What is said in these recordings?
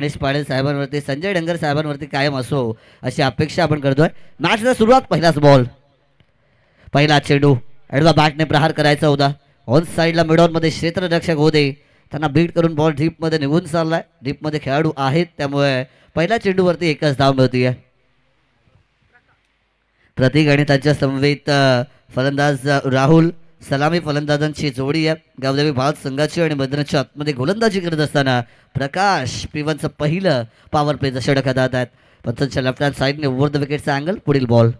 गणेश पाटील साहेबांवरती, संजय डंगर साहेबांवरती कायम असो अशी अपेक्षा आपण करतोय. मॅचला सुरुवात, पहिलाच बॉल, पहिला चेंडू, ॲडवा बॅटने प्रहार करायचा होता. ऑन साईडला मिडॉनमध्ये क्षेत्ररक्षक होते, त्यांना बीट करून बॉल डीपमध्ये निघून चाललाय. डीपमध्ये खेळाडू आहेत, त्यामुळे पहिल्या चेंडूवरती एकच धाव मिळतीये. प्रतीक आणि त्यांच्या समवेत फलंदाज राहुल, सलामी फलंदाजांची जोडी आहे गावदेवी भारत संघाची. आणि मैदानाच्या आतमध्ये गोलंदाजी करत असताना प्रकाश पिवनचं पहिलं पॉवर प्लेचं षटक हातात आहेत. पंचांच्या लेफ्ट हँड साईडने ओव्हर द विकेटचा अँगल. पुढील बॉल,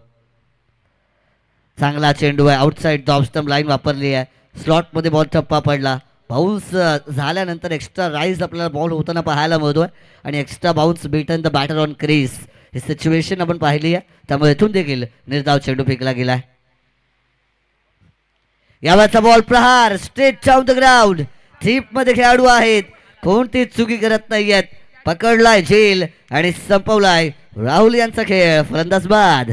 चांगला चेंडू आहे, outside the off stump line वापरली आहे. स्लॉटमध्ये बॉल टप्पा पडला. बाउन्स झाल्यानंतर एक्स्ट्रा राईज आपल्याला बॉल होताना पाहायला मिळतोय आणि extra bounce beaten the batter on crease ही सिच्युएशन आपण पाहिली आहे. त्यामुळे इथून देखील निर्धाव चेंडू फेकला गेलाय. यावरचा ball Prahar straight down the ground. मध्ये खेळाडू आहेत, कोणतीच चुकी करत नाहीयेत. पकडलाय झेल आणि संपवलाय राहुल यांचा खेळ. फलंदाज बाद.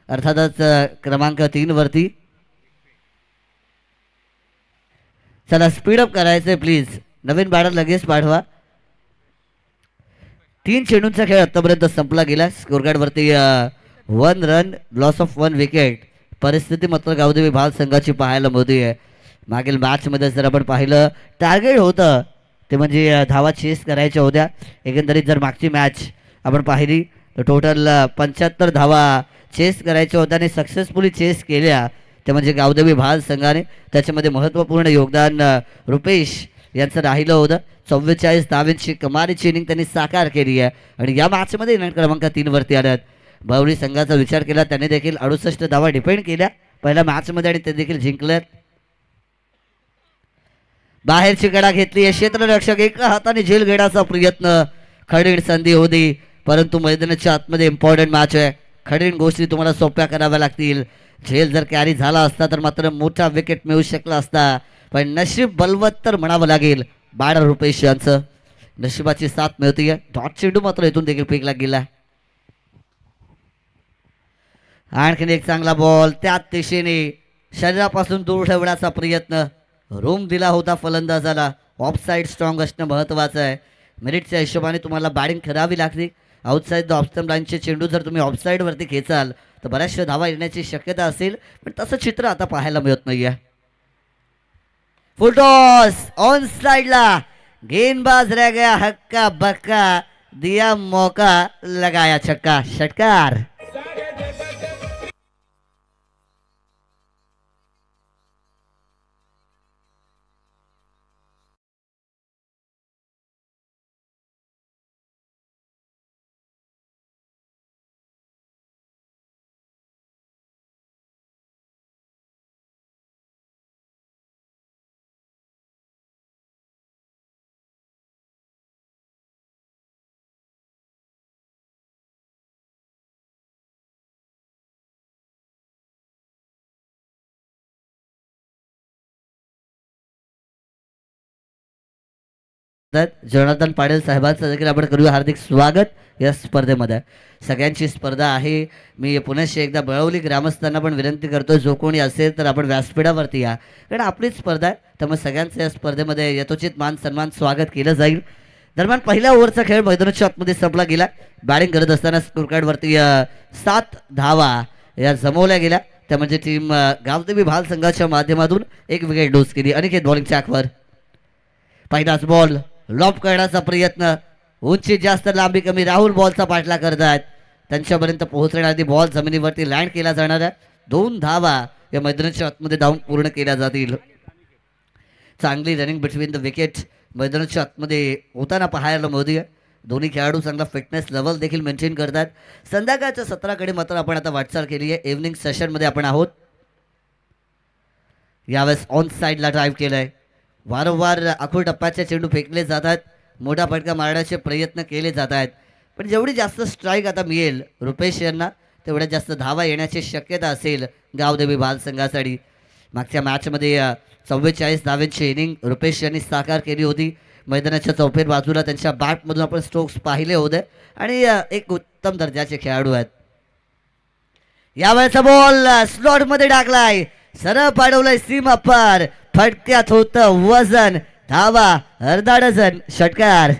अर्थातच क्रमांक 3 वरती. चला स्पीडअप करायचंय प्लीज. नवीन बॅटर लगेच पाठवा. 3 चेंडूंचा खेळ आतापर्यंत संपला गेला. स्कोरकार्ड वरती 1 रन, लॉस ऑफ 1 विकेट. परिस्थिती मात्र गावदेवी भारत संघाची पाहायला मिळते. मागील मॅचमध्ये जर आपण पाहिलं, टार्गेट होतं ते म्हणजे धावा चेस करायच्या होत्या. एकंदरीत जर मागची मॅच आपण पाहिली तर टोटल 75 धावा चेस करायच्या होत्या आणि सक्सेसफुली चेस केल्या ते म्हणजे गावदेवी भारत संघाने. त्याच्यामध्ये महत्त्वपूर्ण योगदान रुपेश यांचं राहिलं होतं. 44 धावांची कमालीची इनिंग त्यांनी साकार केली आहे आणि या मॅचमध्ये इनिंग क्रमांक 3 वरती आल्यात. बावळी संघाचा विचार केला, त्यांनी देखील 68 धावा डिपेंड केल्या पहिल्या मॅचमध्ये आणि ते देखील जिंकल्यात. बाहेरची गडा घेतली आहे, क्षेत्ररक्षक एका हाताने झेल घेण्याचा प्रयत्न. खडीण संधी होती, परंतु मैदानाच्या आतमध्ये इम्पॉर्टंट मॅच आहे. खडीण गोष्टी तुम्हाला सोप्या कराव्या लागतील. झेल जर कॅरी झाला असता तर मात्र मोठा विकेट मिळू शकला असता, पण नशीब बलवत्तर म्हणावं लागेल बाळा रुपेश यांचं. नशिबाची साथ मिळतीये. डॉट चेंडू मात्र इथून देखील फेकला गेला. आणखीन एक चांगला बॉल त्याच दिशेने शरीरापासून दूर ठेवण्याचा प्रयत्न. रूम दिला होता फलंदाजाला. ऑफ साईड स्ट्रॉंग असणं महत्त्वाचं आहे. मेरिटच्या हिशोबाने तुम्हाला बॅटिंग करावी लागते. आउटसाईड द ऑफ स्टंप लाईनचे चेंडू जर तुम्ही ऑफसाईडवरती खेचाल तर बऱ्याचशा धावा येण्याची शक्यता असेल, पण तसं चित्र आता पाहायला मिळत नाहीये. फुल टॉस ऑन साइडला, गेंदबाज रह गया हक्का बक्का, दिया मौका लगाया छक्का. षटकार. जनार्दन पाटील साहेबांचं देखील आपण करूया हार्दिक स्वागत या स्पर्धेमध्ये. सगळ्यांची स्पर्धा आहे. मी पुनश्च एकदा बळवली ग्रामस्थांना पण विनंती करतो, जो कोणी असेल तर आपण व्यासपीठावरती या, कारण आपलीच स्पर्धा आहे. त्यामुळे सगळ्यांचं या स्पर्धेमध्ये यथोचित मान सन्मान स्वागत केलं जाईल. दरम्यान पहिल्या ओव्हरचा खेळ मैदानाच्या आतमध्ये संपला गेला. बॅटिंग करत असताना स्कोरकार्डवरती 7 धावा या जमवल्या गेल्या. त्या म्हणजे टीम गावदेवी भाल संघाच्या माध्यमातून 1 विकेट लूज केली. अनिकेत बॉलिंग चॅकवर. पहिलाच बॉल लॉप करण्याचा प्रयत्न. उंची जास्त लांबी कमी. राहुल बॉलचा पाठला करत आहेत. त्यांच्यापर्यंत पोहोचण्याआधी बॉल जमिनीवरती लँड केला जाणार आहे. 2 धावा या मैदानाच्या आतमध्ये धावून पूर्ण केल्या जातील. चांगली रनिंग बिटवीन द विकेट मैदानाच्या आतमध्ये होताना पाहायला मिळते. दोन्ही खेळाडू चांगला फिटनेस लेवल देखील मेंटेन करतात. संध्याकाळच्या सत्राकडे मात्र आपण आता वाटचाल केली आहे. इव्हनिंग सेशनमध्ये आपण आहोत. यावेळेस ऑन साईडला ड्राईव्ह केलं आहे. वारंवार आखूड टप्प्याचे चेंडू फेकले जातात. मोठा फटका मारण्याचे प्रयत्न केले जात आहेत. पण जेवढी जास्त स्ट्राईक आता मिळेल रुपेश यांना तेवढ्या जास्त धावा येण्याची शक्यता असेल गावदेवी बाल संघासाठी. मागच्या मॅचमध्ये 44 धावांची इनिंग रुपेश यांनी साकार केली होती. मैदानाच्या चौफेर बाजूला त्यांच्या बॅटमधून आपण स्ट्रोक्स पाहिले होते आणि एक उत्तम दर्जाचे खेळाडू आहेत. यावेळेचा बॉल स्लॉटमध्ये टाकलाय. सरळ पाडवलाय सीमा पार. फटक्यात होतं वजन. धावा अर्धा डझन. षटकार.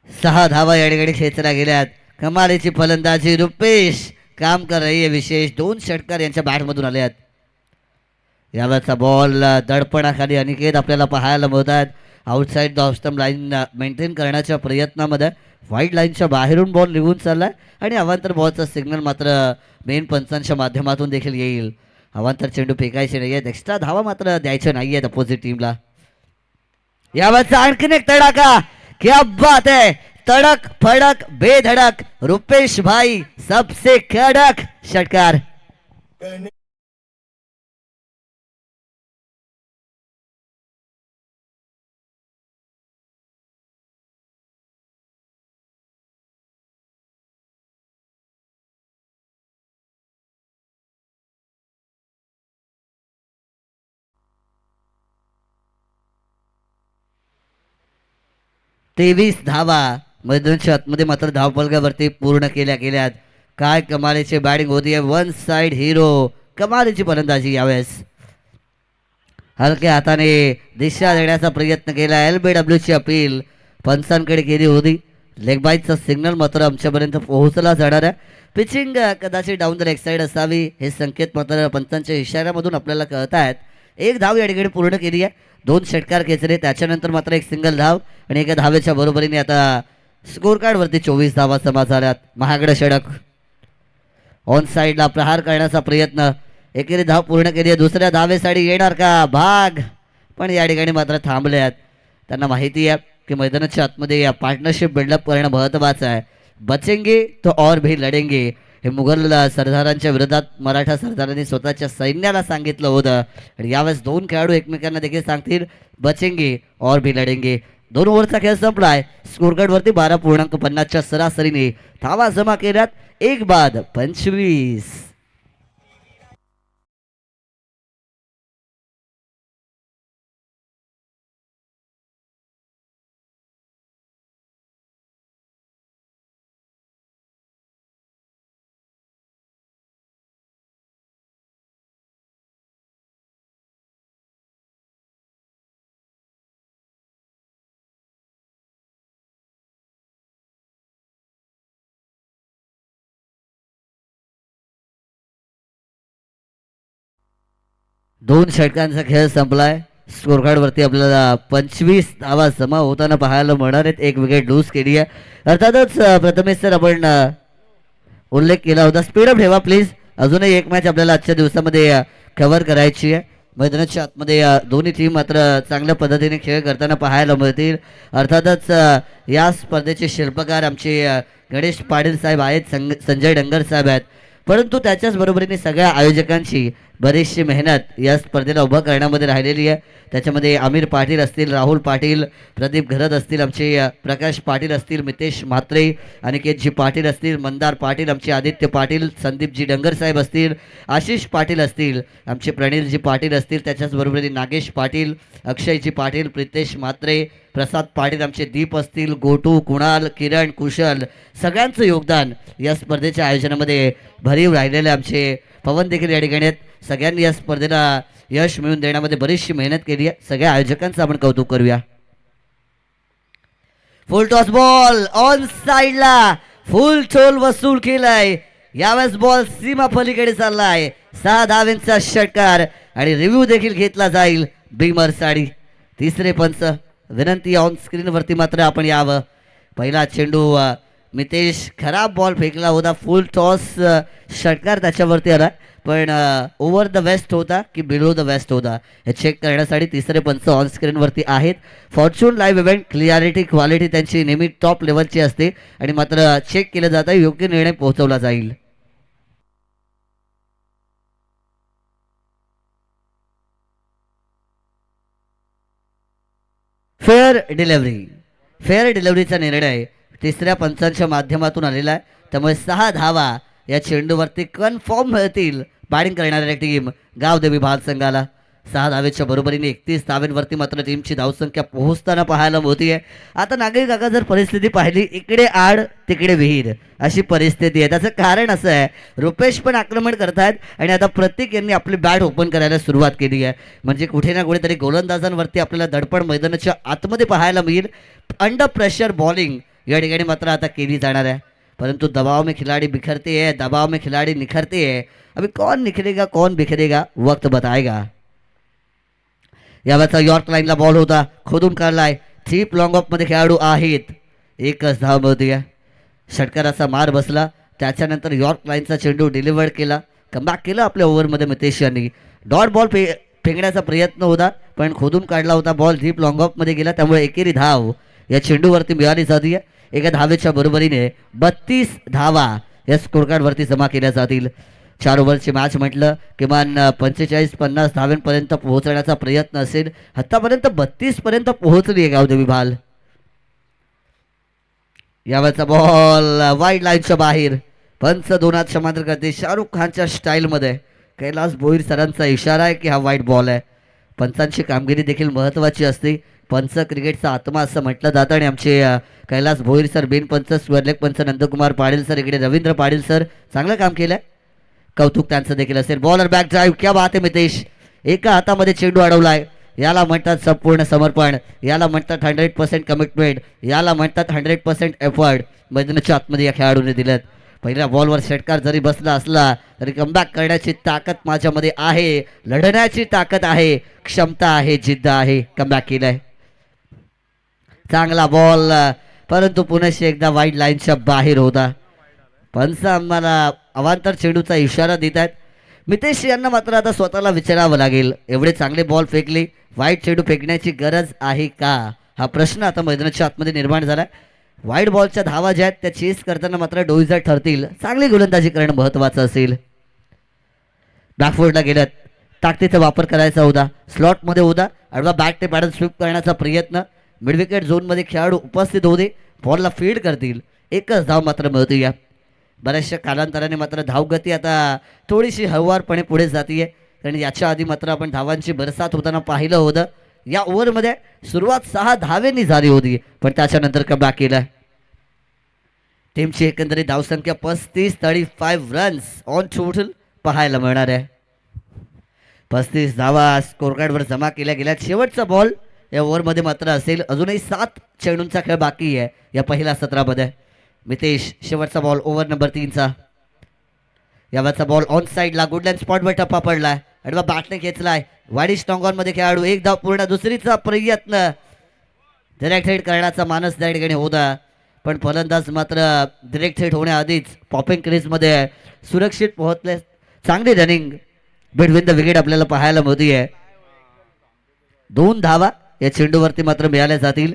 सहा धावा या ठिकाणी खेचल्या गेल्यात. कमालीची फलंदाजी रुपेश काम कर रही है विशेष. 2 षटकार यांच्या बॅटमधून आले आहेत. यावेळेचा बॉल दडपणाखाली अनिकेत आपल्याला पाहायला मिळतात. Outside the of line maintain करण्याच्या प्रयत्नामध्ये व्हाईट लाईनच्या बाहेरून बॉल निघून चाललाय आणि अवांतर बॉलचा सिग्नल मात्र मेन पंचांच्या माध्यमातून देखील येईल. अवांतर चेंडू फेकायचे नाही आहेत. एक्स्ट्रा धावा मात्र द्यायचे नाही आहेत अपोजिट टीमला. यावेळेचा आणखीन एक तडाखा. क्या बात है. तड़क फड़क बेधड़क रुपेश भाई सबसे कडक. षटकार. तेवीस धावा मैदानाच्या आतमध्ये मात्र धावफलकावरती पूर्ण केल्या गेल्यात. काय कमालीची बॅटिंग होती आहे. 1 साइड हिरो. कमालीची फलंदाजी. यावेळेस हलक्या हाताने दिशा देण्याचा प्रयत्न केला. LBWची अपील पंचांकडे केली होती. लेग बाईटचा सिग्नल मात्र आमच्यापर्यंत पोहोचला जाणार आहे. पिचिंग कदाचित डाऊन द लेग साईड असावी हे संकेत मात्र पंचांच्या इशाऱ्यामधून आपल्याला कळत आहेत. 1 धाव या ठिकाणी पूर्ण केली आहे. 2 षटकार खेचले. त्याच्यानंतर मात्र 1 सिंगल धाव आणि एका धावेच्या बरोबरीने आता स्कोर कार्डवरती 24 धावा जमा झाल्यात. महागडं षटक. ऑन साईडला प्रहार करण्याचा प्रयत्न. एकेरी धाव पूर्ण केली आहे. दुसऱ्या धावेसाठी येणार का भाग. पण या ठिकाणी मात्र थांबले आहेत. त्यांना माहिती आहे की मैदानाच्या आतमध्ये या पार्टनरशिप बिल्डअप करणं महत्त्वाचं आहे. बचेंगे तो और भी लढेंगे हे मुघल सरदारांच्या विरोधात मराठा सरदारांनी स्वतःच्या सैन्याला सांगितलं होतं. आणि यावेळेस 2 खेळाडू एकमेकांना देखील सांगतील बचेंगे और भी लढेंगे. 2 ओव्हरचा खेळ संपलाय. स्कोरकार्डवरती 12.50च्या सरासरीने धावा जमा केल्यात. 1 बाद 25. दोन षटकांचा खेळ संपलाय. स्कोरकार्डवरती आपल्याला 25 धावा जमा होताना पाहायला मिळणार आहेत. 1 विकेट लूज केली आहे. अर्थातच प्रथमेश सर आपण उल्लेख केला होता. स्पीडअप ठेवा प्लीज. अजूनही 1 मॅच आपल्याला आजच्या दिवसामध्ये कव्हर करायची आहे. मैदानाच्या आतमध्ये दोन्ही टीम मात्र चांगल्या पद्धतीने खेळ करताना पाहायला मिळतील. अर्थातच या स्पर्धेचे शिल्पकार आमचे गणेश पाटील साहेब आहेत. संजय डंगर साहेब आहेत. परंतु त्याच्याच बरोबरीने सगळ्या आयोजकांची बरीचशी मेहनत या स्पर्धेला उभं करण्यामध्ये राहिलेली आहे. त्याच्यामध्ये आमिर पाटील असतील, राहुल पाटील, प्रदीप घरत असतील, आमचे प्रकाश पाटील असतील, मितेश म्हात्रे, अनिकेतजी पाटील असतील, मंदार पाटील, आमचे आदित्य पाटील, संदीपजी डंगर साहेब असतील, आशिष पाटील असतील, आमचे प्रणीलजी पाटील असतील, त्याच्याच बरोबरीने नागेश पाटील, अक्षयजी पाटील, प्रितेश म्हात्रे, प्रसाद पाटील, आमचे दीप असतील, गोटू, कुणाल, किरण, कुशल, सगळ्यांचं योगदान या स्पर्धेच्या आयोजनामध्ये भरीव राहिलेले आमचे पवन देखील या ठिकाणी आहेत. सगळ्यांनी या स्पर्धेला यश मिळवून देण्यामध्ये बरीचशी मेहनत केली आहे. सगळ्या आयोजकांचं आपण कौतुक करूया. फुल टॉस बॉल ऑन साइडला फुल टोल वसूल केलाय. यावेळेस बॉल सीमा पलीकडे चाललाय. 6 धावेंचा षटकार आणि रिव्ह्यू देखील घेतला जाईल बीमर साडी. तिसरे पंच विनंती ऑन स्क्रीन वरती मात्र आपण यावं. पहिला चेंडू मितेश खराब बॉल फेकला होता. फुल टॉस षटकार त्याच्यावरती आला, पण ओव्हर द वेस्ट होता की बिलो द वेस्ट होता हे चेक करण्यासाठी तिसरे पंच ऑन स्क्रीनवरती आहेत. Fortune live event clarity quality त्यांची नेहमी टॉप लेवलची असते आणि मात्र चेक केलं जातं, योग्य निर्णय पोहोचवला जाईल. फेअर डिलिव्हरीचा निर्णय तिसऱ्या पंचांच्या माध्यमातून आलेला आहे. त्यामुळे 6 धावा या चेंडूवरती कन्फर्म मिळतील बॅटिंग करणाऱ्या टीम गावदेवी भाल संघाला. 6 धावेच्या बरोबरीने 31 धावेंवरती मात्र टीमची धावसंख्या पोहोचताना पाहायला मिळते. आता नागरिक काका जर परिस्थिती पाहिली, इकडे आड तिकडे विहीर अशी परिस्थिती आहे. त्याचं कारण असं आहे, रुपेश पण आक्रमण करतायत आणि आता प्रत्येक यांनी आपली बॅट ओपन करायला सुरुवात केली आहे. म्हणजे कुठे ना कुठेतरी गोलंदाजांवरती आपल्याला दडपण मैदानाच्या आतमध्ये पाहायला मिळेल. अंडर प्रेशर बॉलिंग या ठिकाणी मात्र आता केली जाणार आहे. परंतु दबाव में खिलाड़ी बिखरते हैं, दबाव में खिलाड़ी निखरते हैं. अभी कौन निखरेगा कौन बिखरेगा वक्त बताएगा. यावेळेचा यॉर्क लाईनला बॉल होता, खोदून काढलाय. थीप लॉंग ऑफ मध्ये खेळाडू आहेत. एकच धाव मिळते. षटकाराचा मार बसला, त्याच्यानंतर यॉर्क लाईनचा चेंडू डिलिव्हर्ड केला. कमबॅक केलं आपल्या ओव्हरमध्ये मितेश यांनी. डॉट बॉल फेकण्याचा प्रयत्न होता, पण खोदून काढला होता बॉल. डीप लॉंग ऑफ मध्ये गेला, त्यामुळे एकेरी धाव या चेंडूवरती मिळाली जाते. एका धावेच्या बरोबरीने 32 धावा या स्कोरकार्डवरती जमा केल्या जातील. 4 ओव्हरची मॅच म्हटलं किमान 45-50 धाव्यांपर्यंत पोहोचण्याचा प्रयत्न असेल. आतापर्यंत 32 पर्यंत पोहोचली आहे गावदेवी भाल. यावेळेचा बॉल वाईड लाईनच्या बाहेर. पंच 2 हात समांतर करते शाहरुख खानच्या स्टाईलमध्ये. कैलास भोईर सरांचा इशारा आहे की हा वाईट बॉल आहे. पंचांची कामगिरी देखील महत्त्वाची असते. पंच क्रिकेटचा आत्मा असं म्हटलं जातं आणि आमचे कैलास भोईर सर, बिनपंच स्वर्लेख पंच नंदकुमार पाटील सर, इकडे रवींद्र पाटील सर चांगलं काम केलंय, कौतुक त्यांचं देखील असेल. बॉलर बॅक ड्राईव्ह, क्या बात आहे मितेश. एका हातामध्ये चेंडू अडवलाय. याला म्हणतात संपूर्ण समर्पण, याला म्हणतात 100% कमिटमेंट, याला म्हणतात 100% एफर्ट मैदानाच्या आतमध्ये या खेळाडूने दिलेत. पहिल्या बॉलवर षटकार जरी बसला असला तरी कमबॅक करण्याची ताकद माझ्यामध्ये आहे, लढण्याची ताकद आहे, क्षमता आहे, जिद्द आहे. कमबॅक केलंय. चांगला बॉल, परंतु पुन्हा एकदा वाईड लाईनच्या बाहेर होता. पंच आम्हाला अवांतर चेंडूचा इशारा देत आहेत. मितेश यांना मात्र आता स्वतःला विचारावं लागेल, एवढे चांगले बॉल फेकले, वाईट चेंडू फेकण्याची गरज आहे का, हा प्रश्न आता मैदानाच्या आतमध्ये निर्माण झाला. वाईट बॉलच्या धावा ज्या आहेत त्या चेस करताना मात्र डोईजर ठरतील. चांगली गोलंदाजी करणं महत्त्वाचं असेल. बॅकफोर्डला गेल्यात, ताकदीचा वापर करायचा होता, स्लॉटमध्ये होता, अडवा बॅट ते बॅटल स्वीप करण्याचा प्रयत्न. मिडविकेट झोनमध्ये खेळाडू उपस्थित होते, बॉलला फीड करतील. एकच धाव मात्र मिळते. या बऱ्याचशा कालांतराने मात्र धावगती आता थोडीशी हळुवारपणे पुढे जाते, कारण याच्या आधी मात्र आपण धावांची बरसात होताना पाहिलं होतं. या ओव्हरमध्ये सुरुवात 6 धावेंनी झाली होती, पण त्याच्यानंतर कमबॅक केलं. टीमची एकंदरीत धावसंख्या 35 रन्स ऑन टोटल पाहायला मिळणार आहे. 35 धावा स्कोरकार्डवर जमा केल्या गेल्या. शेवटचा बॉल या ओव्हरमध्ये मात्र असेल. अजूनही 7 चेंडूंचा खेळ बाकी आहे या पहिल्या सत्रामध्ये. मितेश, शेवटचा बॉल ओव्हर नंबर 3चा. यावरचा बॉल ऑन साईडला गुडलँड स्पॉटवर टप्पा पडलाय. अडवा बॅटने खेचलाय. वाडी स्ट्रॉंग ऑन मध्ये खेळाडू. एक धाव पूर्ण. दुसरीचा प्रयत्न डिरेक्ट हिट करण्याचा मानस त्या ठिकाणी होता, पण फलंदाज मात्र डिरेक्ट हिट होण्याआधीच पॉपिंग क्रीजमध्ये सुरक्षित पोहोचले. चांगली रनिंग बिटवीन द विकेट आपल्याला पाहायला मिळते. 2 धावा या चेंडूवरती मात्र मिळाल्या जातील.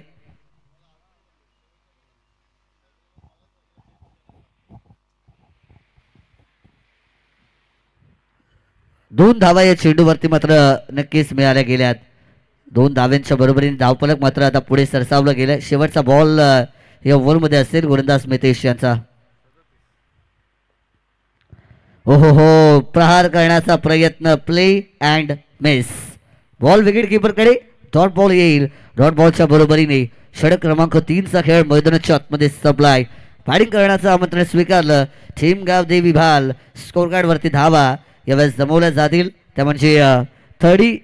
दोन धावा या चेंडूवरती मात्र नक्कीच मिळाल्या गेल्यात. 2 धाव्यांच्या बरोबरीने धावफलक मात्र आता पुढे सरसावलं गेलं. शेवटचा बॉल या ओव्हरमध्ये असेल गोलंदाज मितेश यांचा. हो, प्रहार करण्याचा प्रयत्न, play and miss. Ball wicket कीपरकडे. डॉट बॉल येईल. डॉट बॉलच्या बरोबरीने षटक क्रमांक 3चा खेळ मैदानाच्या आतमध्ये संपलाय. बॅटिंग करण्याचं आमंत्रण स्वीकारलं टीम गावदेवी भाल. स्कोरकार्डवरती धावा यावेळेस जमवल्या जातील, त्या म्हणजे थर्टी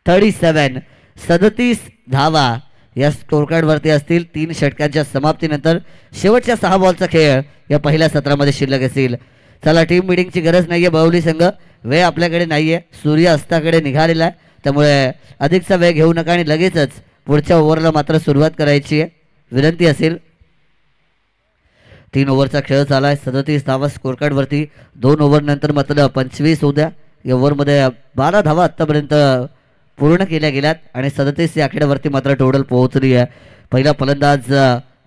37 37 धावा या स्कोर कार्ड वरती असतील 3 षटकांच्या समाप्तीनंतर शेवटच्या 6 बॉलचा खेळ या पहिल्या सत्रामध्ये शिल्लक असेल. चला टीम मीटिंगची गरज नाहीये बाहुली संघ, वेळ आपल्याकडे नाहीये, सूर्य अस्ताकडे निघालेला आहे, त्यामुळे अधिकचा वेळ घेऊ नका आणि लगेचच पुढच्या ओव्हरला मात्र सुरुवात करायची आहे विनंती असेल. 3 ओव्हरचा खेळ झाला आहे, 37 धावा स्कोर कार्ड वरती. 2 ओव्हर नंतर मात्र 25 होऊ द्या. या ओव्हरमध्ये 12 धावा आत्तापर्यंत पूर्ण केल्या गेल्यात आणि 37 या आकड्यावरती मात्र टोटल पोहोचली आहे. पहिला फलंदाज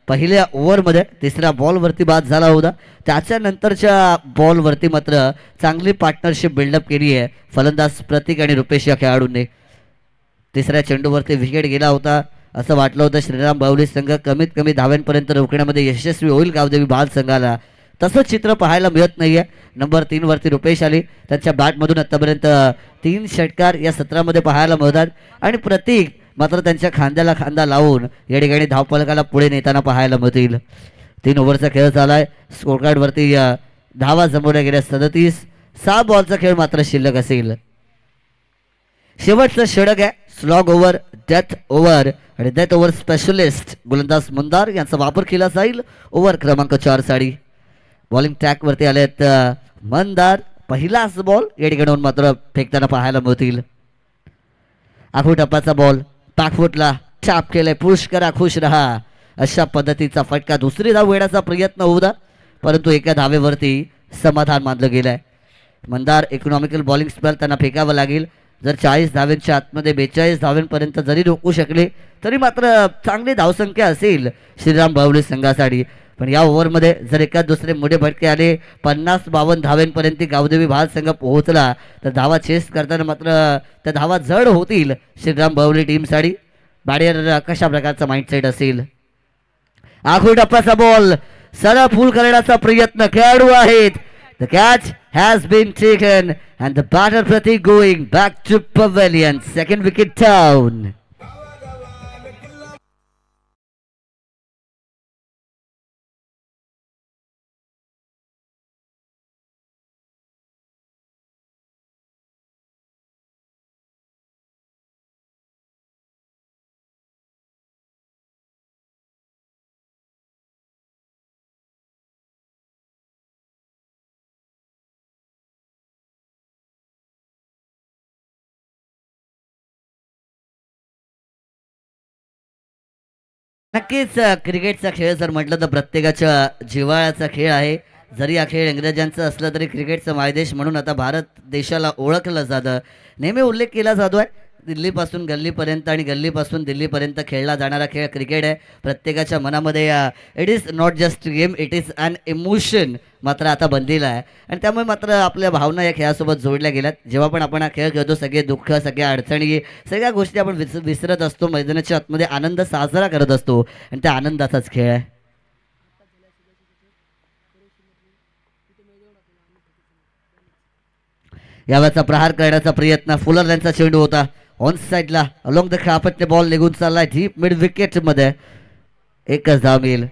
पहिल्या ओव्हरमध्ये 3ऱ्या बॉलवरती बाद झाला होता, त्याच्यानंतरच्या बॉलवरती मात्र चांगली पार्टनरशिप बिल्डअप केली आहे फलंदाज प्रतीक आणि रुपेश या खेळाडूंनी. 3ऱ्या चेंडूवरती विकेट गेला होता, असं वाटलं होतं श्रीराम बाहुली संघ कमीत कमी धाव्यांपर्यंत रोखण्यामध्ये यशस्वी होईल गावदेवी बाल संघाला. तसं चित्र पाहायला मिळत नाहीये. नंबर 3 वरती रुपेश आली, त्यांच्या बॅटमधून आतापर्यंत 3 षटकार या सत्रामध्ये पाहायला मिळतात आणि प्रतीक मात्र त्यांच्या खांद्याला खांदा लावून या ठिकाणी धावफलकाला पुढे नेताना पाहायला मिळतील. 3 ओव्हरचा खेळ झालाय, स्कोर कार्ड वरती धावा जमवल्या गेल्या 37. 6 बॉलचा खेळ मात्र शिल्लक असेल. शेवटचं षटक आहे स्लॉग ओव्हर, डेथ ओव्हर आणि डेथ ओव्हर स्पेशलिस्ट गोलंदाज मंदार यांचा वापर केला जाईल. ओव्हर क्रमांक 4 साठी बॉलिंग ट्रॅक वरती आलेत मंदार. पहिलाच बॉल या ठिकाणी मात्र फेकताना पाहायला मिळतील. आखू टप्पाचा बॉल बॅकफुटला टॅप केलाय, पुश करा खुश रहा अशा पद्धतीचा फटका. दुसरी धाव येण्याचा प्रयत्न होता परंतु एका धावेवरती समाधान मानलं गेलंय. मंदार इकॉनॉमिकल बॉलिंग स्पेल त्यांना फेकावं लागेल. जर 40 धाव्यांच्या आतमध्ये 42 धाव्यांपर्यंत जरी रोखू शकले तरी मात्र चांगली धावसंख्या असेल श्रीराम बाहुली संघासाठी. पण या ओव्हरमध्ये जर एका दुसरे मोठे फटके आले 50-52 धाव्यांपर्यंत गावदेवी बाल संघ पोहोचला तर धावा चेस करताना मात्र त्या धावा जड होतील श्रीराम बाहुली टीमसाठी. बॅटिंग कशा प्रकारचा माइंडसेट असेल. आखू टप्प्याचा बॉल सरळ फुल करण्याचा प्रयत्न खेळाडू आहेत. The catch has been taken and the batter Prateek going back to pavilion. Second wicket down. नक्कीच क्रिकेटचा खेळ जर म्हटलं तर प्रत्येकाच्या जिव्हाळ्याचा खेळ आहे. जरी हा खेळ इंग्रजांचा असला तरी क्रिकेटचा मायदेश म्हणून आता भारत देशाला ओळखलं जातं. नेहमी उल्लेख केला जातो आहे दिल्लीपासून गल्लीपर्यंत आणि गल्लीपासून दिल्लीपर्यंत खेळला जाणारा खेळ क्रिकेट आहे. प्रत्येकाच्या मनामध्ये it is not just game, it is an emotion मात्र आता बनलेला आहे आणि त्यामुळे मात्र आपल्या भावना या खेळासोबत जोडल्या गेल्यात. जेव्हा पण आपण हा खेळ खेळतो सगळे दुःख, सगळ्या अडचणी, सगळ्या गोष्टी आपण विसरत असतो, मैदानाच्या आतमध्ये आनंद साजरा करत असतो आणि त्या आनंदाचाच खेळ आहे. यावेळेचा प्रहार करण्याचा प्रयत्न फुलर यांचा चेंडू होता ऑन साइडला अलॉंग द खापटने बॉल निघून चाललाय डीप मिड विकेट मध्ये. एकच धाव मिळेल.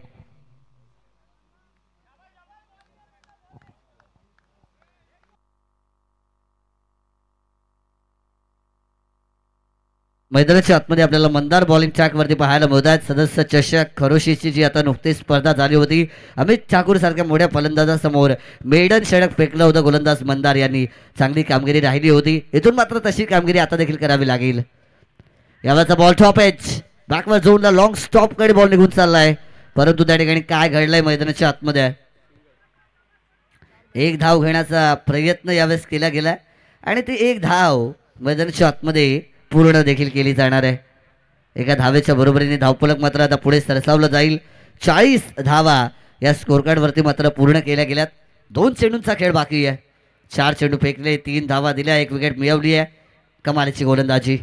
मैदानाच्या आतमध्ये आपल्याला मंदार बॉलिंग ट्रॅक वरती पाहायला मिळत आहेत. सदस्य चषक खरोशीची जी आता नुकतीच स्पर्धा झाली होती, अमित ठाकूर सारख्या मोठ्या फलंदाजासमोर मेडन षटक फेकलं होतं गोलंदाज मंदार यांनी. चांगली कामगिरी राहिली होती. इथून मात्र तशी कामगिरी आता देखील करावी लागेल. यावेळेचा बॉल टॉप एज बॅकवर झोनला लॉंग स्टॉप कडे बॉल निघून चाललाय परंतु त्या ठिकाणी काय घडलंय मैदानाच्या आतमध्ये. एक धाव घेण्याचा प्रयत्न यावेळेस केला गेलाय आणि ती एक धाव मैदानाच्या आतमध्ये पूर्ण देखील केली जाणार आहे. एका धावेच्या बरोबरीने धावफलक मात्र आता पुढे सरसावलं जाईल. 40 धावा या स्कोर कार्ड वरती मात्र पूर्ण केल्या गेल्यात. 2 चेंडूंचा खेळ बाकी आहे. 4 चेंडू फेकले, 3 धावा दिल्या, 1 विकेट मिळवली आहे. कमालीची गोलंदाजी.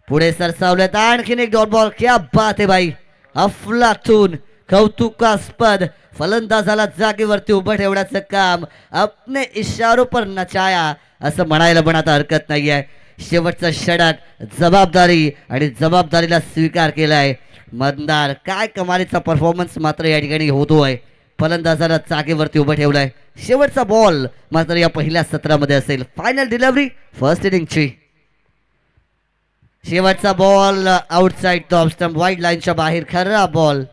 पुढे सरसावल्यात आणखीन एक डॉट बॉल. क्या बात आहे भाई, अफलातून, कौतुकास्पद. फलंदाजाला जागेवरती उभं ठेवण्याचं काम अपने इशारों पर नचाया असं म्हणायला पण आता हरकत नाही आहे. शेवटचा षटक, जबाबदारी आणि जबाबदारीला स्वीकार केलाय मंदार. काय कमालीचा परफॉर्मन्स मात्र या ठिकाणी होतोय. फलंदाजाला जागेवरती उभं ठेवलंय. शेवटचा बॉल मात्र या पहिल्या सत्रामध्ये असेल. फायनल डिलिव्हरी फर्स्ट इनिंगची. शेवटचा ball outside top stump wide लाईनच्या बाहेर खरा बॉल.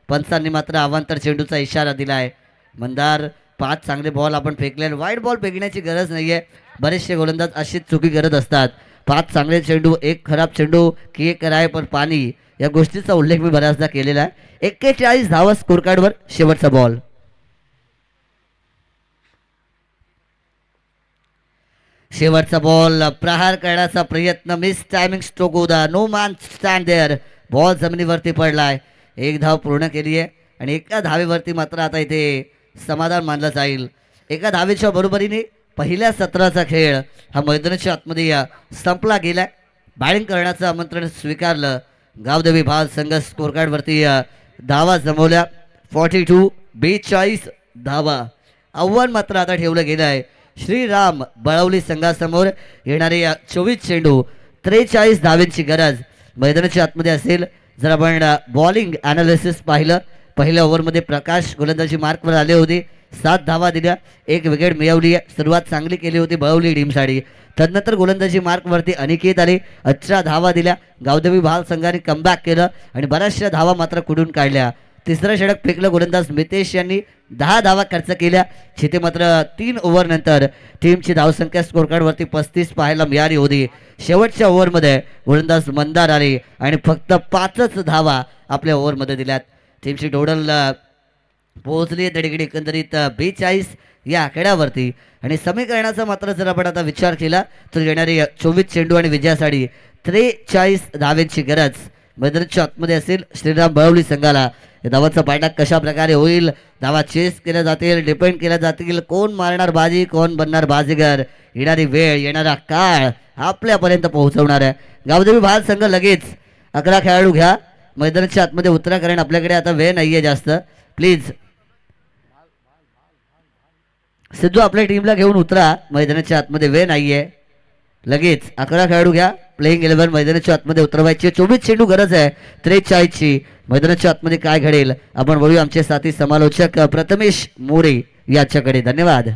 पंचांनी मात्र अवांतर चेंडूचा इशारा दिलाय. मंदार 5 चांगले बॉल आपण फेकले. वाईड बॉल फेकण्याची गरज नाहीये. बरेचसे गोलंदाज अशीच चुकी करत असतात. 5 चांगले चेंडू, एक खराब चेंडू की एक कराय पर पाणी, या गोष्टीचा उल्लेख मी बऱ्याचदा केलेला आहे. 41 धावा स्कोर कार्डवर. शेवटचा बॉल. शेवटचा बॉल प्रहार करण्याचा प्रयत्न. मिस टायमिंग स्ट्रोक होता. No man stand there. Ball जमिनीवरती पडलाय. एक धाव पूर्ण केली आहे आणि एका धावेवरती मात्र आता इथे समाधान मानलं जाईल. एका धावेच्या बरोबरीने पहिल्या सत्राचा खेळ हा मैदानाच्या आतमध्ये संपला गेलाय. बॅटिंग करण्याचं आमंत्रण स्वीकारलं. गावदेवी भाल संघ स्कोर कार्डवरती धावा जमवल्या. 42 धावा. आव्हान मात्र आता ठेवलं गेलं आहे श्रीराम बळवली संघासमोर. येणारे 24 चेंडू, 43 धावेंची गरज मैदानाच्या आतमध्ये असेल. जर आपण बॉलिंग ॲनालिसिस पाहिलं, पहिल्या ओव्हरमध्ये प्रकाश गोलंदाजी मार्कवर आले होते. 7 धावा दिल्या, 1 विकेट मिळवली. सुरुवात चांगली केली होती बळवली टीमसाठी. तदनंतर गोलंदाजी मार्कवरती अनिकेत आले. 18 धावा दिल्या. गावदेवी भाल संघाने कमबॅक केलं आणि बऱ्याचशा धावा मात्र कुठून काढल्या. तिसरं षटक फेकलं गोलंदाज मितेश यांनी. 10 धावा खर्च केल्या. जिथे मात्र 3 ओव्हर नंतर टीमची धावसंख्या स्कोर कार्डवरती 35 पाहायला मिळाली होती. शेवटच्या ओव्हरमध्ये गोलंदाज मंदार आले आणि फक्त 5च धावा आपल्या ओव्हरमध्ये दिल्यात. टीमची टोटल पोहोचली तडीकडे एकंदरीत 42 या आकड्यावरती. आणि समीकरणाचा मात्र जर आपण आता विचार केला तर येणारे 24 चेंडू आणि विजयासाठी 43 धावेंची गरज मैदानाच्या आतमध्ये असेल. श्रीराम बळवली संघाला धावाचा पाठलाग कशा प्रकारे होईल, धावा चेस केल्या जातील, डिपेंड केल्या जातील, कोण मारणार बाजी, कोण बनणार बाजीगर, येणारी वेळ, येणारा काळ आपल्यापर्यंत पोहोचवणार आहे. गावदेवी भाल संघ लगेच 11 खेळाडू घ्या मैदानाच्या आतमध्ये उतरा, कारण आपल्याकडे आता वेळ नाहीये जास्त. प्लीज सिद्धू आपल्या टीमला घेऊन उतरा, मैदानाच्या आतमध्ये वेळ नाहीये. लगेच 11 खेळाडू घ्या. प्लेइंग 11 मैदानाच्या आतमध्ये उतरवायची. 24 चेंडू गरज आहे 43ची. मैदानाच्या आतमध्ये काय घडेल आपण बघूया. आमचे साथी समालोचक प्रथमेश मोरे याच्याकडे. धन्यवाद.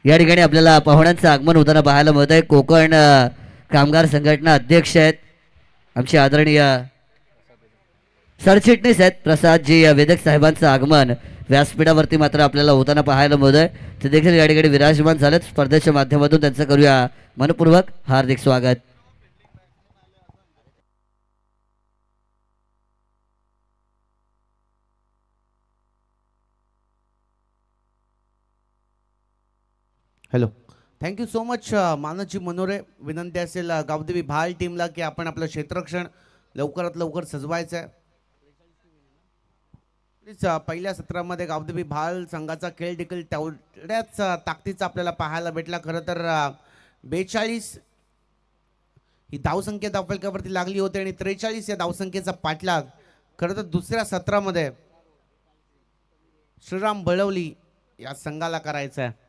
या ठिकाणी आपल्याला पाहुण्यांचं आगमन होताना पाहायला मिळत आहे. कोकण कामगार संघटना अध्यक्ष आहेत आमचे आदरणीय सरचिटणीस आहेत प्रसादजी वेदक साहेबांचं आगमन व्यासपीठावरती मात्र आपल्याला होताना पाहायला मिळत आहे. ते देखील या ठिकाणी विराजमान झालेत. स्पर्धेच्या माध्यमातून त्यांचं करूया मनपूर्वक हार्दिक स्वागत. हॅलो, थँक्यू सो मच मानसजी मनोरे. विनंती असेल गावदेवी भाल टीमला की आपण आपलं क्षेत्ररक्षण लवकरात लवकर सजवायचं आहे. प्लीज पहिल्या सत्रामध्ये गावदेवी भाल संघाचा खेळ देखील तेवढ्याच ताकदीचा आपल्याला पाहायला भेटला. खरं तर 42 ही धावसंख्या धावफलकावरती लागली होती आणि 43 या धावसंख्येचा पाठलाग खरं तर दुसऱ्या सत्रामध्ये श्रीराम बळवली या संघाला करायचा आहे.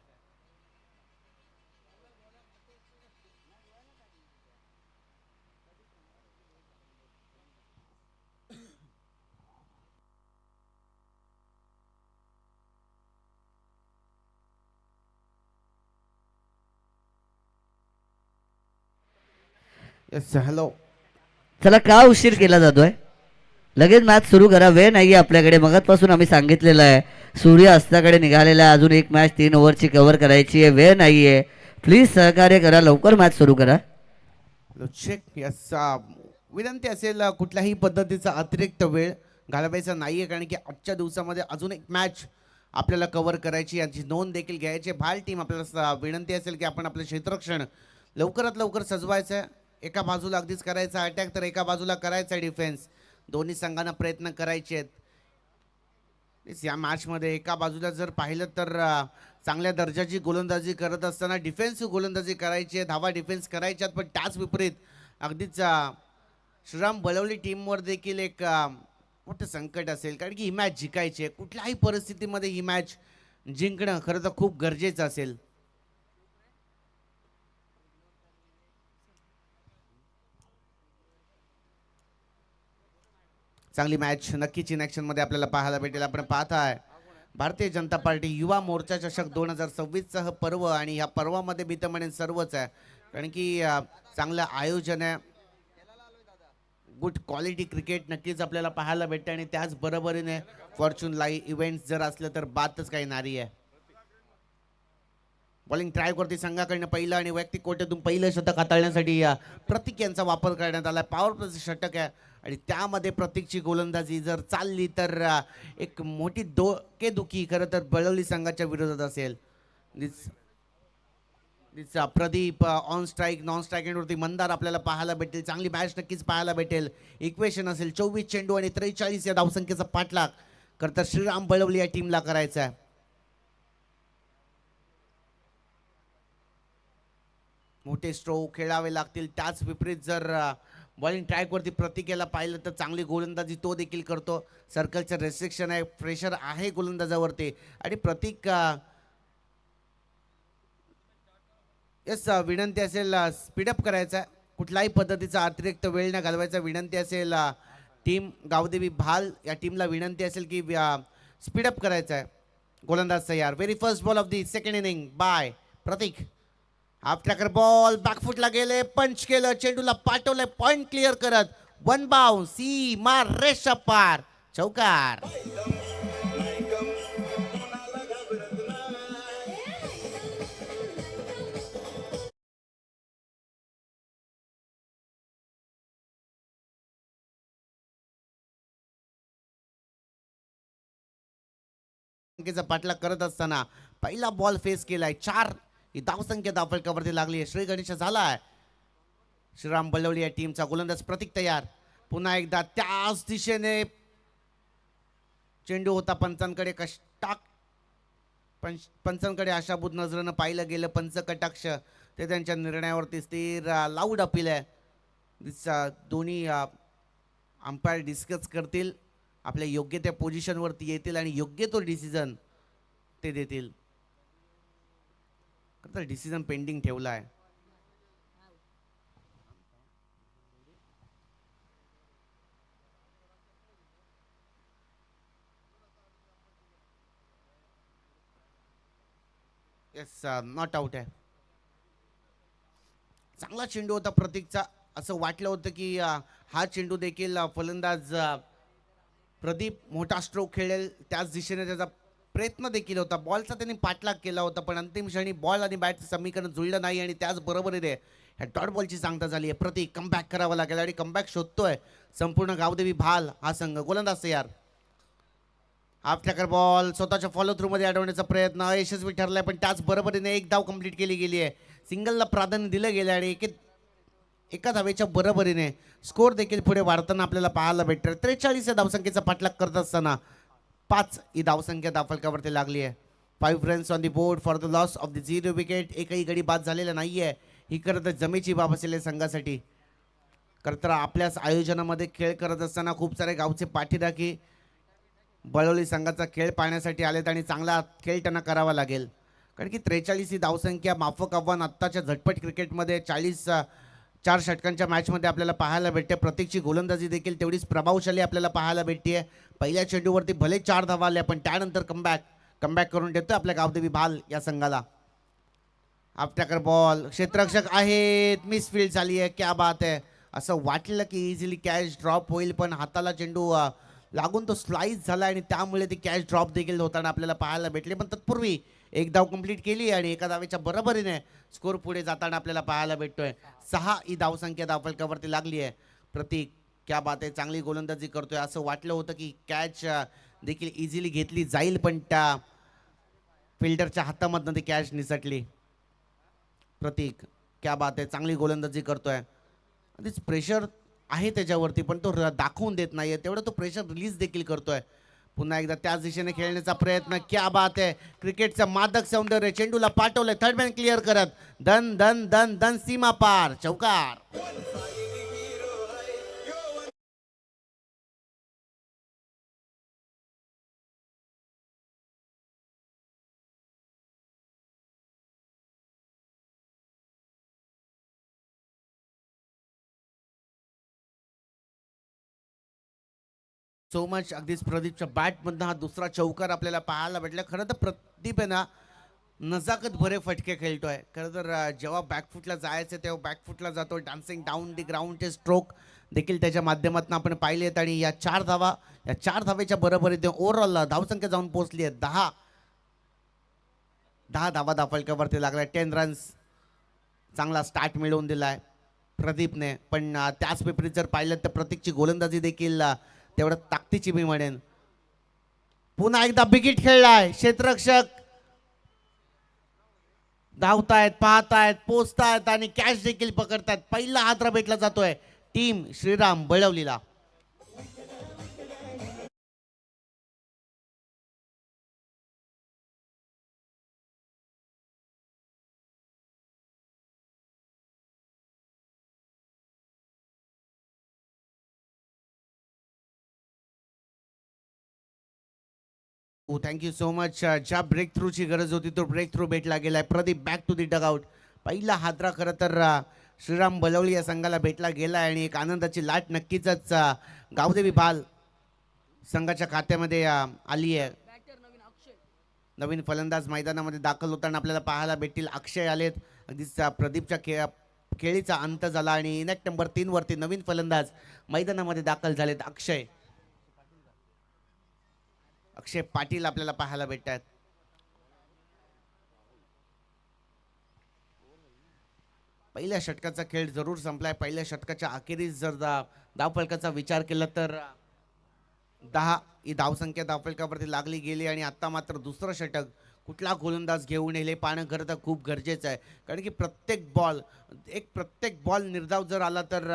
Yes, hello. चला, का उशीर केला जातोय? लगेच मॅच सुरू करा. वेळ नाहीये आपल्याकडे. मगाचपासून आम्ही सांगितलेलं आहे सूर्य अस्ताकडे निघालेला आहे. अजून एक मॅच 3 ओव्हरची कव्हर करायची आहे. वेळ नाहीये. प्लीज सहकार्य करा, लवकर मॅच सुरू करा. चेक. यस, विनंती असेल कुठल्याही पद्धतीचा अतिरिक्त वेळ घालवायचा नाहीये, कारण की आजच्या दिवसामध्ये अजून एक मॅच आपल्याला कव्हर करायची, याची नोंद देखील घ्यायची. भाल टीम आपल्याला विनंती असेल की आपण आपलं क्षेत्ररक्षण लवकरात लवकर सजवायचं आहे. एका बाजूला अगदीच करायचा अटॅक तर एका बाजूला करायचा डिफेन्स. दोन्ही संघांना प्रयत्न करायचे आहेत. या मॅचमध्ये एका बाजूला जर पाहिलं तर चांगल्या दर्जाची गोलंदाजी करत असताना डिफेन्सिव्ह गोलंदाजी करायची आहे, धावा डिफेन्स करायच्यात, पण त्याच विपरीत अगदीच श्रीराम बळवली टीमवर देखील एक मोठं संकट असेल, कारण की ही मॅच जिंकायची आहे. कुठल्याही परिस्थितीमध्ये ही मॅच जिंकणं खरं तर खूप गरजेचं असेल. चांगली मॅच नक्कीच इन ॲक्शनमध्ये आपल्याला पाहायला भेटेल. आपण पाहताय भारतीय जनता पार्टी युवा मोर्चा चषक 2026 हा पर्व, आणि या पर्वामध्ये मी तर म्हणेन सर्वच आहे, कारण की चांगलं आयोजन आहे, गुड क्वालिटी क्रिकेट नक्कीच आपल्याला पाहायला भेटते, आणि त्याच बरोबरीने फॉर्च्यून लाईव्ह इव्हेंट्स जर असलं तर बातच काही नारी आहे. बॉलिंग ट्राय करते संघाकडनं पहिलं, आणि वैयक्तिक कोट्यातून पहिलं शतक हाताळण्यासाठी प्रतीक यांचा वापर करण्यात आला. पॉवर प्लेचं षटक आहे, आणि त्यामध्ये प्रतीकची गोलंदाजी जर चालली तर एक मोठी डोकेदुखी खरं तर बळवली संघाच्या विरोधात असेल. प्रदीप ऑन स्ट्राईक नॉन स्ट्राईकवरती मंदार आपल्याला पाहायला भेटेल. चांगली मॅच नक्कीच पाहायला भेटेल. इक्वेशन असेल 24 चेंडू आणि 43 या धावसंख्येचा पाठलाग खरं तर श्रीराम बळवली या टीमला करायचा आहे. मोठे स्ट्रोक खेळावे लागतील. त्याच विपरीत जर बॉलिंग ट्रॅकवरती प्रतीकेला पाहिलं तर चांगली गोलंदाजी तो देखील करतो. सर्कलचं रेस्ट्रिक्शन आहे, प्रेशर आहे गोलंदाजावरती, आणि प्रतीक येस विनंती असेल स्पीडअप करायचा आहे, कुठल्याही पद्धतीचा अतिरिक्त वेळ न घालवायचा विनंती असेल. टीम गावदेवी भाल या टीमला विनंती असेल की स्पीडअप करायचा आहे. गोलंदाज तयार. Very first ball of the second inning by Prateek. Half tracker ball बॅकफुटला गेले, पंच केलं, चेंडूला पाठवलंय पॉइंट क्लिअर करत, वन बाउंस, सी मार रेषा पार, चौकार. पाठलाग करत असताना पहिला बॉल फेस केलाय, 4 ही धावसंख्या धावफलकावरती लागली आहे. श्री गणेश झालाय. श्रीराम बळवली या टीमचा गोलंदाज प्रतीक तयार. पुन्हा एकदा त्याच दिशेने चेंडू होता पंचांकडे, पंचांकडे आशाभूत नजरेनं पाहिलं गेलं. पंच कटाक्ष ते त्यांच्या निर्णयावरती स्थिर. लाऊड अपील आहे. दोन्ही अंपायर डिस्कस करतील, आपल्या योग्य त्या पोझिशनवरती येतील आणि योग्य तो डिसिजन ते देतील. तर डिसिजन पेंडिंग ठेवला आहे. येस नॉट आउट आहे. चांगला चेंडू होता प्रतीकचा. असं वाटलं होतं की हा चेंडू देखील फलंदाज प्रदीप मोठा स्ट्रोक खेळेल त्याच दिशेने त्याचा प्रयत्न देखील होता. बॉलचा त्यांनी पाठलाग केला होता, पण अंतिम क्षणी बॉल आणि बॅटचं समीकरण जुळलं नाही, आणि त्याच बरोबरीने ह्या डॉट बॉलची सांगता झाली आहे. प्रतीक कमबॅक करावा लागेल, आणि कमबॅक शोधतोय संपूर्ण गावदेवी भाल हा संघ. गोलंदाज तयार. हाफ ट्रॅकर बॉल स्वतःच्या फॉलो थ्रू मध्ये अडवण्याचा प्रयत्न यशस्वी ठरलाय, पण त्याच बरोबरीने एक धाव कंप्लीट केली गेली आहे. सिंगलला प्राधान्य दिलं गेलं, आणि एका धावेच्या बरोबरीने स्कोर देखील पुढे वाढताना आपल्याला पाहायला भेटतं. 43 या धावसंख्येचा पाठलाग करत असताना 5 ही धावसंख्या धावफलकावरती लागली आहे. 5 runs on the board for the loss of the 0 wicket. एकही गडी बाद झालेला नाहीये. ही खरं तर जमेची बाब असेल संघासाठी. खरं तर आपल्याच आयोजनामध्ये खेळ करत असताना खूप सारे गावचे पाठीराखी बळवली संघाचा खेळ पाहण्यासाठी आलेत, आणि चांगला खेळ त्यांना करावा लागेल, कारण की 43 ही धावसंख्या माफक आव्हान आत्ताच्या झटपट क्रिकेटमध्ये 4 षटकांच्या मॅचमध्ये आपल्याला पाहायला भेटते. प्रत्येकची गोलंदाजी देखील तेवढीच प्रभावशाली आपल्याला पाहायला भेटते. पहिल्या चेंडूवरती भले 4 धावा आल्या, पण त्यानंतर कमबॅक करून देतोय आपल्या गावदेवी भाल या संघाला. हाफ ट्रॅकर बॉल, क्षेत्ररक्षक आहेत, मिसफील्ड झाली आहे. क्या बात आहे. असं वाटलं की इझिली कॅच ड्रॉप होईल, पण हाताला चेंडू लागून तो स्लाइस झाला, आणि त्यामुळे ती कॅच ड्रॉप देखील होताना आपल्याला पाहायला भेटले. पण तत्पूर्वी एक धाव कंप्लीट केली, आणि एका धावेच्या बरोबरीने स्कोर पुढे जाताना आपल्याला पाहायला भेटतोय. 6 ही धावसंख्या धावफलकावरती लागली आहे. प्रतीक क्या बात आहे, चांगली गोलंदाजी करतोय. असं वाटलं होतं की कॅच देखील इझिली घेतली जाईल, पण त्या फिल्डरच्या हातामधनं ती कॅच निसटली. प्रतीक क्या बात आहे, चांगली गोलंदाजी करतोय. आधीच प्रेशर आहे त्याच्यावरती, पण तो दाखवून देत नाहीये. तेवढं तो प्रेशर रिलीज देखील करतोय. पुन्हा एकदा त्याच दिशेने खेळण्याचा प्रयत्न. क्या बात आहे, क्रिकेटचं मादक सौंदर्य. चेंडूला पाठवलंय, थर्ड मॅन क्लिअर करत दन दन दन दन सीमा पार, चौकार. So much. अगदीच प्रदीपच्या बॅटमधनं हा दुसरा चौकार आपल्याला पाहायला भेटला. खरं तर प्रदीप आहे ना, नजाकत भरे फटके खेळतोय. खरं तर जेव्हा बॅकफुटला जायचं तेव्हा बॅकफुटला जातो. डान्सिंग डाऊन दी ग्राउंडचे स्ट्रोक देखील त्याच्या माध्यमातून आपण पाहिले आहेत. आणि या चार धावेच्या बरोबरीने ओव्हरऑल धावसंख्या जाऊन पोहोचली आहे 10. 10 धावा धावफलकावरती लागल्या. 10 रन्स. चांगला स्टार्ट मिळवून दिलाय प्रदीपने. पण त्याच विपरीत जर पाहिलं तर प्रतीकची गोलंदाजी देखील तेवढं ताकदीची मी म्हणेन. पुन्हा एकदा बिगिट खेळलाय. क्षेत्ररक्षक धावतायत, पाहतायत, पोचतायत आणि कॅच देखील पकडतायत. पहिला हादरा भेटला जातोय टीम श्रीराम बळवलीला. Thank you so much. ज्या ब्रेक थ्रूची गरज होती तो ब्रेक थ्रू भेटला गेलाय. Pradeep back to the dugout. पहिला हादरा खरं तर श्रीराम बलवली या संघाला भेटला गेला आणि एक आनंदाची लाट नक्कीच गावदेवी बाल संघाच्या खात्यामध्ये आली आहे. नवीन फलंदाज मैदानामध्ये दाखल होताना आपल्याला पाहायला भेटतील. अक्षय आलेत. अगदीच प्रदीपच्या खेळीचा अंत झाला आणि इनॅक्ट नंबर 3 वरती नवीन फलंदाज मैदानामध्ये दाखल झालेत. अक्षय पाटील आपल्याला पाहायला भेटतात. पहिल्या षटकाचा खेळ जरूर संपलाय. पहिल्या षटकाच्या अखेरीस जर धावफलकाचा विचार केला तर 10 ही धावसंख्या धावफलकावरती लागली गेली. आणि आता मात्र दुसरं षटक कुठला गोलंदाज घेऊन येईल हे पाहणं खरं तर खूप गरजेचं आहे. कारण की प्रत्येक बॉल निर्धाव जर आला तर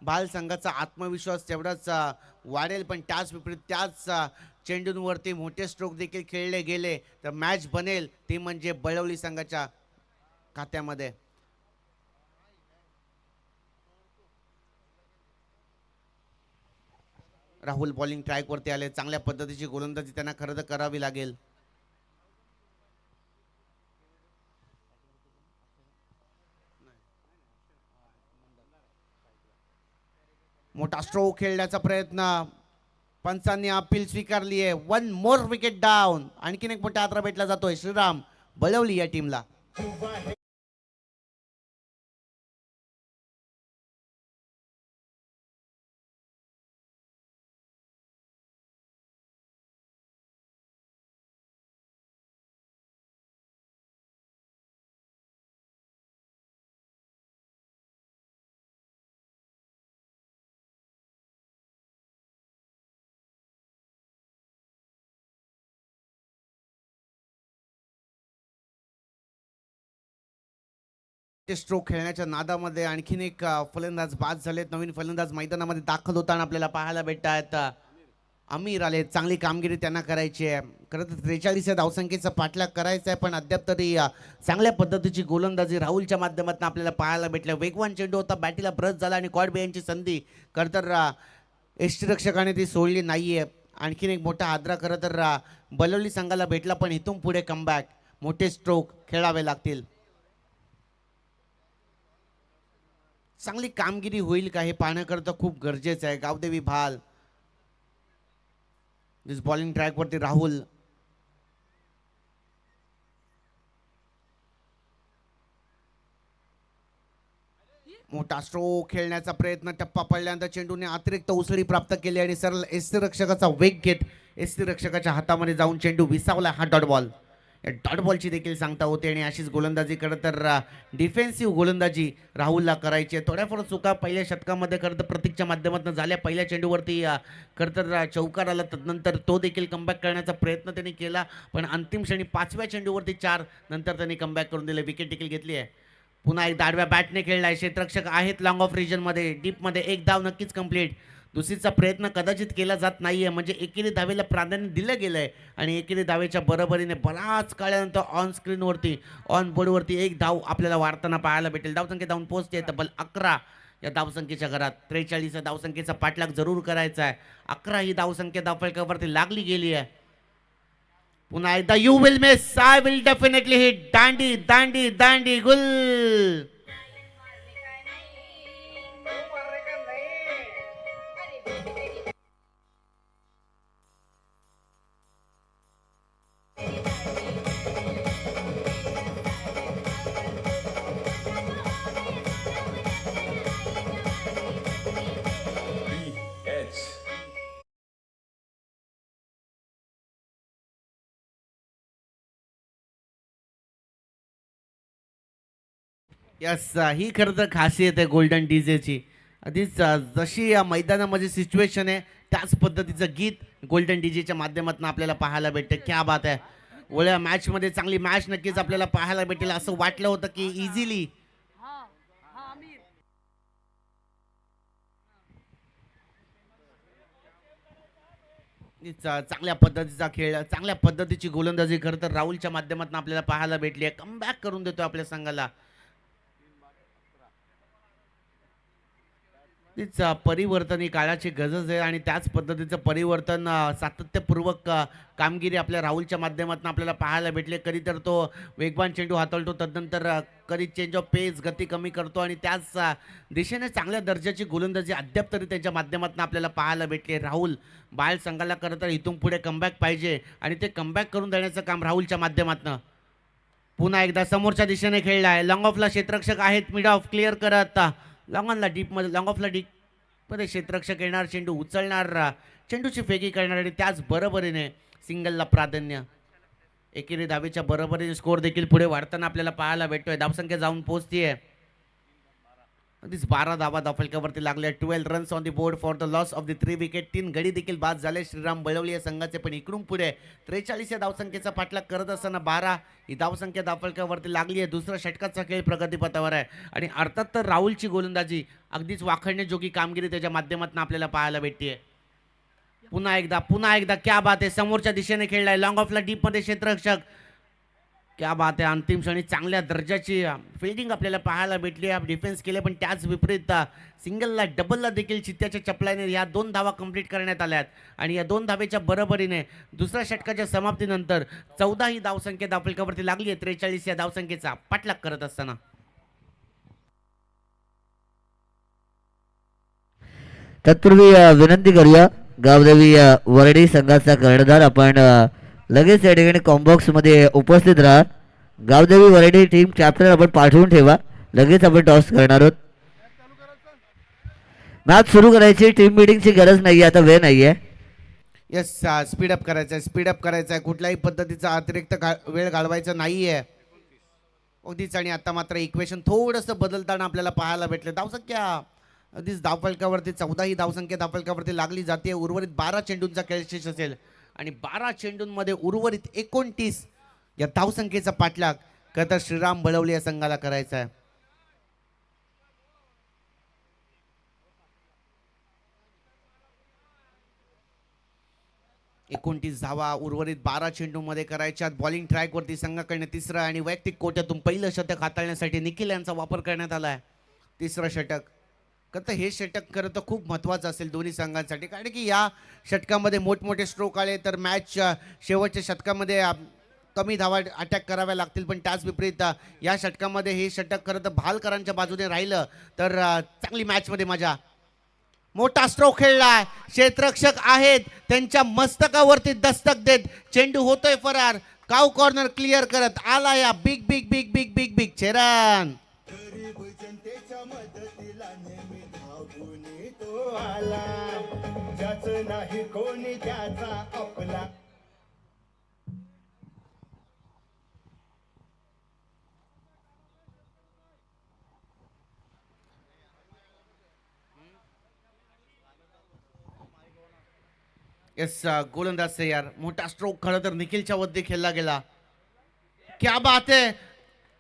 बाल संघाचा आत्मविश्वास तेवढाच वाढेल. पण त्याच विपरीत त्याच चेंडूंवरती मोठे स्ट्रोक देखील खेळले गेले तर मॅच बनेल ती म्हणजे बळवली संघाच्या खात्यामध्ये. राहुल बॉलिंग ट्रॅकवरती आले. चांगल्या पद्धतीची गोलंदाजी त्यांना खरं तर करावी लागेल. मोठा स्ट्रोक खेळण्याचा प्रयत्न. पंचांनी अपील स्वीकारली आहे. 1 मोर विकेट डाऊन. आणखीन एक मोठा आदरा भेटला जातोय श्रीराम बळवली या टीमला. स्ट्रोक खेळण्याच्या नादामध्ये आणखीन एक फलंदाज बाद झालेत. नवीन फलंदाज मैदानामध्ये दाखल होताना आपल्याला पाहायला भेटत आहेत. अमीर आले. चांगली कामगिरी त्यांना करायची आहे. खरं तर 43 या धावसंख्येचा पाठलाग करायचा आहे. पण अद्याप तरी चांगल्या पद्धतीची गोलंदाजी राहुलच्या माध्यमातून आपल्याला पाहायला भेटल्या. वेगवान चेंडू होता, बॅटीला ब्रश झाला आणि कॉड यांची संधी खरं तर यष्टीरक्षकाने ती सोडली नाहीये. आणखीन एक मोठा आदरा खरं तर बलवली संघाला भेटला. पण इथून पुढे कमबॅक मोठे स्ट्रोक खेळावे लागतील. चांगली कामगिरी होईल का हे पाहण्याकरता खूप गरजेचं आहे. गावदेवी भाल बॉलिंग ट्रॅकवरती राहुल. मोठा स्ट्रोक खेळण्याचा प्रयत्न. टप्पा पडल्यानंतर चेंडूने अतिरिक्त उसळी प्राप्त केली आणि सरळ यष्टीरक्षकाचा वेग घेत यष्टीरक्षकाच्या हातामध्ये जाऊन चेंडू विसावला. हा डॉट बॉल. या डॉट बॉलची देखील सांगता होते आणि अशीच गोलंदाजी खरं तर डिफेन्सिव्ह गोलंदाजी राहुलला करायची आहे. थोड्याफार चुका पहिल्या षटकामध्ये खरं तर प्रतीकच्या माध्यमातून झाल्या. पहिल्या चेंडूवरती खरं तर चौकार आला. तदनंतर तो देखील कमबॅक करण्याचा प्रयत्न त्यांनी केला. पण अंतिम क्षणी 5व्या चेंडूवरती 4 नंतर त्यांनी कमबॅक करून दिले. विकेट देखील घेतली आहे. पुन्हा एक दाडव्या बॅटने खेळलाय, क्षेत्ररक्षक आहेत लॉंग ऑफ रिजन मध्ये, डीप मध्ये एक धाव नक्कीच कंप्लीट. दुसरीचा प्रयत्न कदाचित केला जात नाहीये, म्हणजे एकेरी धावेला प्राधान्य दिलं गेलंय आणि एकेरी धावेच्या बरोबरीने बराच काळानंतर ऑन स्क्रीनवरती ऑन बोर्डवरती एक धाव आपल्याला वाढताना पाहायला भेटेल. धावसंख्या धावून पोहोचते तब्बल 11 या धावसंख्येच्या घरात. 43 या धावसंख्येचा पाठलाग जरूर करायचा आहे. 11 ही धावसंख्या धावफलकावरती लागली गेली आहे. पुन्हा एकदा you will miss, I will definitely hit, दांडी दांडी दांडी गुल. यस, ही खरं तर खासियत आहे गोल्डन डीजेची. आधीच जशी या मैदानामध्ये सिच्युएशन आहे त्याच पद्धतीचं गीत गोल्डन डीजेच्या माध्यमातून आपल्याला पाहायला भेटते. क्या बात आहे. ओळ्या मॅचमध्ये चांगली मॅच नक्कीच आपल्याला पाहायला भेटेल असं वाटलं होतं की इझिली चांगल्या पद्धतीचा खेळ, चांगल्या पद्धतीची गोलंदाजी खरं तर राहुलच्या माध्यमातून आपल्याला पाहायला भेटली आहे. कमबॅक करून देतो आपल्या संघाला. तीच परिवर्तन ही काळाची गरज आहे आणि त्याच पद्धतीचं परिवर्तन सातत्यपूर्वक कामगिरी आपल्या राहुलच्या माध्यमातून आपल्याला पाहायला भेटले. कधी तर तो वेगवान चेंडू हाताळतो, तदनंतर कधी चेंज ऑफ पेस गती कमी करतो आणि त्याच दिशेने चांगल्या दर्जाची गोलंदाजी अद्याप तरी त्यांच्या माध्यमातून आपल्याला पाहायला भेटले. राहुल बाळ संघाला खरं तर इथून पुढे कमबॅक पाहिजे आणि ते कमबॅक करून देण्याचं काम राहुलच्या माध्यमातून. पुन्हा एकदा समोरच्या दिशेने खेळला आहे. लॉंग ऑफला क्षेत्ररक्षक आहेत, मिड ऑफ क्लिअर करत लॉंग ऑनला डीपमध्ये, लॉंग ऑफला डीपमध्ये क्षेत्ररक्षक येणार, चेंडू उचलणार, चेंडूची फेकी करणार आणि त्याच बरोबरीने सिंगलला प्राधान्य. एकेरी धावेच्या बरोबरीने स्कोर देखील पुढे वाढताना आपल्याला पाहायला भेटतोय. धावसंख्या जाऊन पोहोचतीये अगदीच 12 धावा धावफलकावरती लागल्या. 12 runs on the board for the loss of the 3 wicket. 3 गडी देखील बाद झाले श्रीराम बळवली या संघाचे, पण इकडून पुढे 43 या धावसंख्येचा पाठलाग करत असताना 12 ही धावसंख्या धावफलकावरती लागली आहे. दुसरा षटकाचा खेळ प्रगतीपथावर आहे आणि अर्थात तर राहुलची गोलंदाजी अगदीच वाखडण्याजोगी कामगिरी त्याच्या माध्यमातून आपल्याला पाहायला भेटते. पुन्हा एकदा क्या बात आहे. समोरच्या दिशेने खेळलाय, लॉंग ऑफला डीपमध्ये क्षेत्ररक्षक. क्या बात आहे. अंतिम क्षणी चांगल्या दर्जाची फिल्डिंग आपल्याला पाहायला भेटली. डिफेन्स केले पण त्याच विपरीत सिंगलला डबलला देखील चित्त्याच्या चपलाने या 2 धावा कंप्लीट करण्यात आल्यात आणि या 2 धावेच्या बरोबरीने दुसऱ्या षटकाच्या समाप्तीनंतर 14 ही धावसंख्या धावफलकावरती लागली आहे. 43 या धावसंख्येचा पाठलाग करत असताना तत्पूर्वी विनंती करूया गावदेवी वरडी संघाचा कर्णधार आपण लगेच या ठिकाणी कॉम्बॉक्स मध्ये उपस्थित राहा. गावदेवी वरडी टीम कॅप्टन आपण पाठवून ठेवा, लगेच आपण टॉस करणार आहोत. मॅच सुरू करायची, टीम मीटिंगची गरज नाहीये, आता वेळ नाहीये. यस, स्पीडअप करायचं आहे, स्पीडअप करायचं आहे. कुठल्याही पद्धतीचा अतिरिक्त वेळ घालवायचा नाहीये अगदीच. आणि आता मात्र इक्वेशन थोडंसं बदलताना आपल्याला पाहायला भेटलं. धावसंख्या अगदीच धावफलकावरती 14 ही धावसंख्या धावफलकावरती लागली जाते. उर्वरित 12 चेंडूंचा खेळ शेष असेल आणि 12 चेंडूंमध्ये उर्वरित 29 या धावसंख्येचा पाठलाग खरं तर श्रीराम बळवली या संघाला करायचा आहे. एकोणतीस धावा उर्वरित 12 चेंडूमध्ये करायच्या. बॉलिंग ट्रॅकवरती संघाकडे तिसरं आणि वैयक्तिक कोट्यातून पहिलं शतक हाताळण्यासाठी निखिल यांचा वापर करण्यात आला आहे. तिसरं षटक तर हे षटक खरं तर खूप महत्त्वाचं असेल दोन्ही संघांसाठी, कारण की या षटकामध्ये मोठमोठे स्ट्रोक आले तर मॅच शेवटच्या षटकामध्ये कमी धावा अटॅक कराव्या लागतील. पण त्याच विपरीत या षटकामध्ये हे षटक खरं तर भालकरांच्या बाजूने राहिलं तर चांगली मॅचमध्ये मजा. मोठा स्ट्रोक खेळलाय, क्षेत्ररक्षक आहेत, त्यांच्या मस्तकावरती दस्तक देत चेंडू होतोय फरार. काव कॉर्नर क्लिअर करत आला या big big big big big big Cheran. ज्याचं नाही कोणी त्याचा आपला. यस, गोलंदाज से यार मोठा स्ट्रोक खरं तर निखिलच्या वरती खेळला गेला. क्या बात आहे.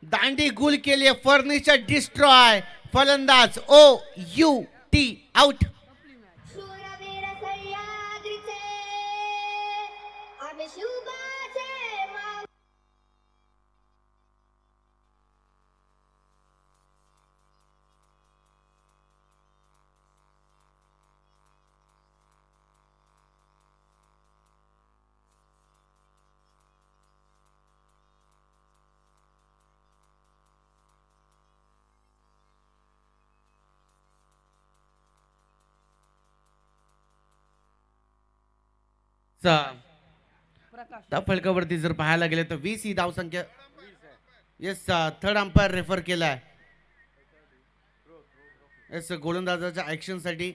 दांडी गुल केली, फर्निचर डिस्ट्रॉय. फलंदाज OUT आउट. शूरवीर सह्याद्रीचे आम्ही शिवबाचे माव. त्या फलकावरती जर पाहायला गेले तर 20 ही धावसंख्या. येस, थर्ड अंपायर रेफर केलाय. येस, गोलंदाजाच्या ऍक्शन साठी.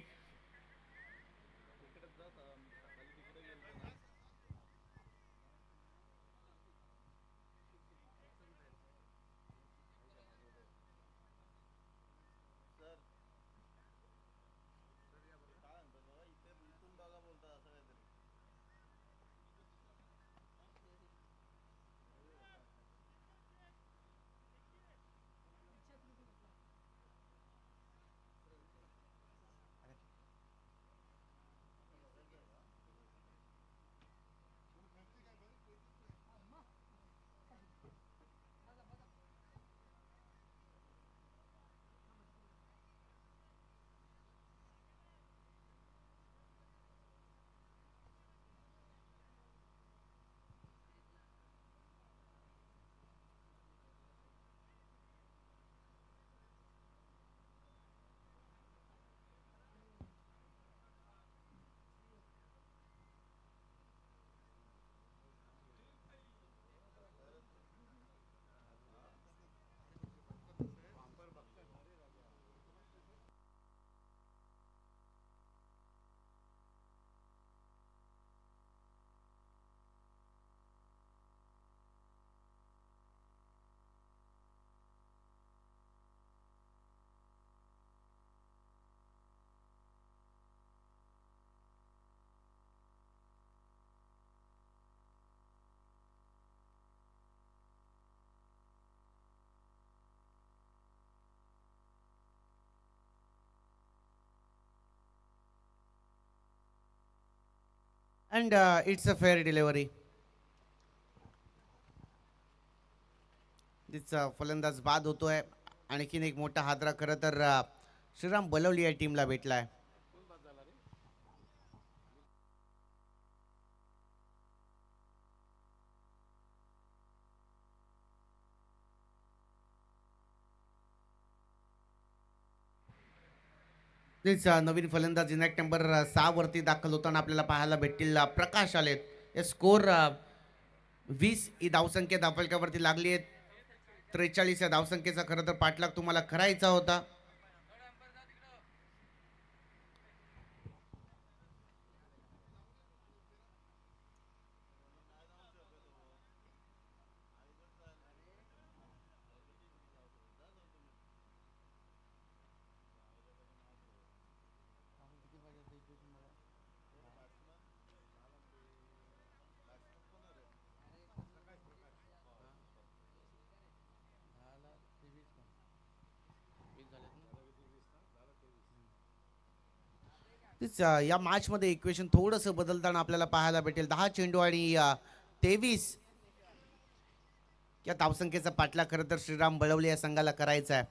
And it's a fair delivery. तिचा फलंदाज बाद होतोय. आणखीन एक मोठा हादरा खरं तर श्रीराम बलवली या टीमला भेटलाय. तेच नवीन फलंदाज इनॅक्ट नंबर 6 वरती दाखल होताना आपल्याला पाहायला भेटतील प्रकाश आलेत. हे स्कोर 20 ही धावसंख्या धावफलकावरती लागली आहे. 43 या धावसंख्येचा खरं तर पाठलाग तुम्हाला करायचा होता. तेच या मॅच मध्ये इक्वेशन थोडंसं बदलताना आपल्याला पाहायला भेटेल. 10 चेंडू आणि 23 या धावसंख्येचा पाठलाग खरं तर श्रीराम बळवले या संघाला करायचा आहे.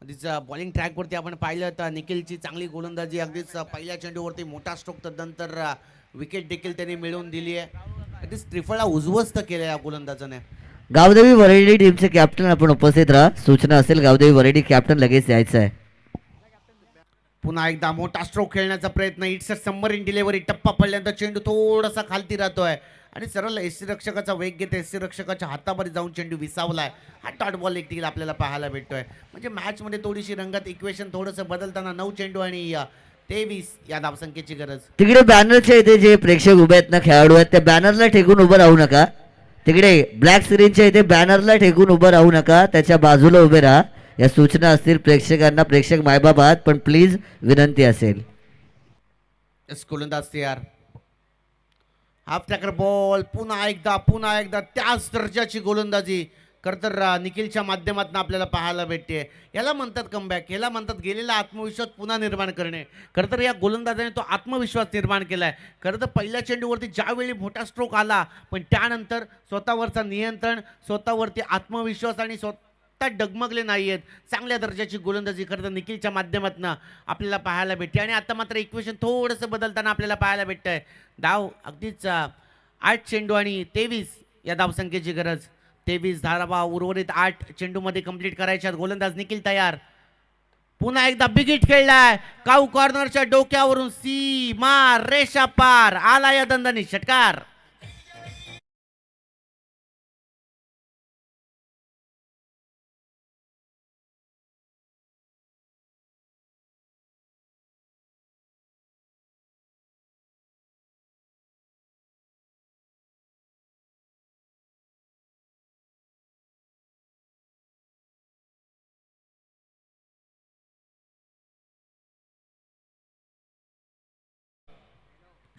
तिचा बॉलिंग ट्रॅकवरती आपण पाहिलं तर निखिलची चांगली गोलंदाजी. अगदीच पहिल्या चेंडूवरती मोठा स्ट्रोक, तदनंतर विकेट देखील त्यांनी मिळवून दिली आहे. अगदीच त्रिफळा उजवस्त केलं या गोलंदाजाने. गावदेवी वरेडी टीमचे कॅप्टन आपण उपस्थित राहा. सूचना असेल गावदेवी वरेडी कॅप्टन लगेच यायचं आहे. पुन्हा एकदा मोठा स्ट्रोक खेळण्याचा प्रयत्न. It's a submarine delivery. टप्पा पडल्यानंतर चेंडू थोडासा खालती राहतोय आणि सरळ एससी रक्षकाचा वेग घेते. एससी रक्षकाच्या हातावर जाऊन चेंडू विसावलाय. हा डॉट बॉल एक आपल्याला पाहायला भेटतोय. म्हणजे मॅच मध्ये थोडीशी रंगत इक्वेशन थोडंसं बदलताना 9 चेंडू आणि 23 या धावसंख्येची गरज. तिकडे बॅनरच्या इथे जे प्रेक्षक उभे आहेत ना, खेळाडू आहेत, त्या बॅनरला ठेकून उभं राहू नका. तिकडे ब्लॅक स्क्रीनच्या इथे बॅनरला ठेकून उभं राहू नका, त्याच्या बाजूला उभे राहा. या सूचना असतील प्रेक्षकांना. प्रेक्षक मायबाप आहात पण प्लीज विनंती असेल. गोलंदाज तयार. Half tracker ball. पुन्हा एकदा त्याच दर्जाची गोलंदाजी. खरं तर निखिलच्या माध्यमातून आपल्याला पाहायला भेटते. याला म्हणतात कमबॅक, याला म्हणतात गेलेला आत्मविश्वास पुन्हा निर्माण करणे. खरं तर या गोलंदाजाने तो आत्मविश्वास निर्माण केला आहे. खरं तर पहिल्या चेंडूवरती ज्यावेळी मोठा स्ट्रोक आला, पण त्यानंतर स्वतःवरचा नियंत्रण, स्वतःवरती आत्मविश्वास आणि स्वतः डगमगले नाही आहेत. चांगल्या दर्जाची गोलंदाजी खरं तर निखिलच्या माध्यमातून आपल्याला पाहायला भेटते. आणि आता मात्र इक्वेशन थोडंसं बदलताना आपल्याला पाहायला भेटतं आहे. धाव अगदीच 8 चेंडू आणि 23 या धावसंख्येची गरज. 23 धावा उर्वरित 8 चेंडूमध्ये कंप्लीट करायच्यात. गोलंदाज निखिल तयार. पुन्हा एकदा बिग हिट खेळलाय. काऊ कॉर्नरच्या डोक्यावरून सीमा रेषा पार आला या दंदानी षटकार.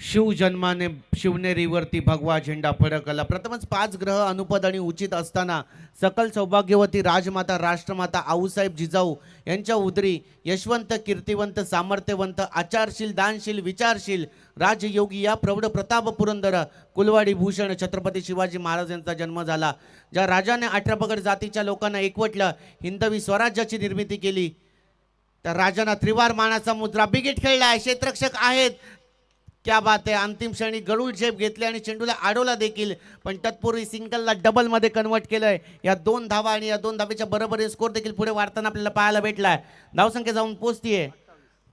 शिव जन्माने शिवनेरीवरती भगवा झेंडा फडकला. प्रथमच 5 ग्रह अनुपद आणि उचित असताना सकल सौभाग्यवती राजमाता राष्ट्रमाता आऊसाहेब जिजाऊ यांच्या उदरी यशवंत कीर्तिवंत सामर्थ्यवंत आचारशील दानशील विचारशील राजयोगी या प्रौढ प्रताप पुरंदर कुलवाडी भूषण छत्रपती शिवाजी महाराज यांचा जन्म झाला. ज्या राजाने 18 पगड जातीच्या लोकांना एकवटलं, हिंदवी स्वराज्याची निर्मिती केली, त्या राजांना त्रिवार मानाचा मुद्रा. बिगिट खेळला आहे, क्षेत्ररक्षक आहेत. क्या बात आहे. अंतिम क्षणी गरुड झेप घेतली आणि चेंडूला अडवला देखील, पण तत्पूर्वी सिंगलला डबलमध्ये कन्वर्ट केलंय. या 2 धावा आणि या 2 धावेच्या बरोबरीने स्कोर देखील पुढे वाढताना आपल्याला पाहायला भेटलाय. धावसंख्या जाऊन पोहोचतीये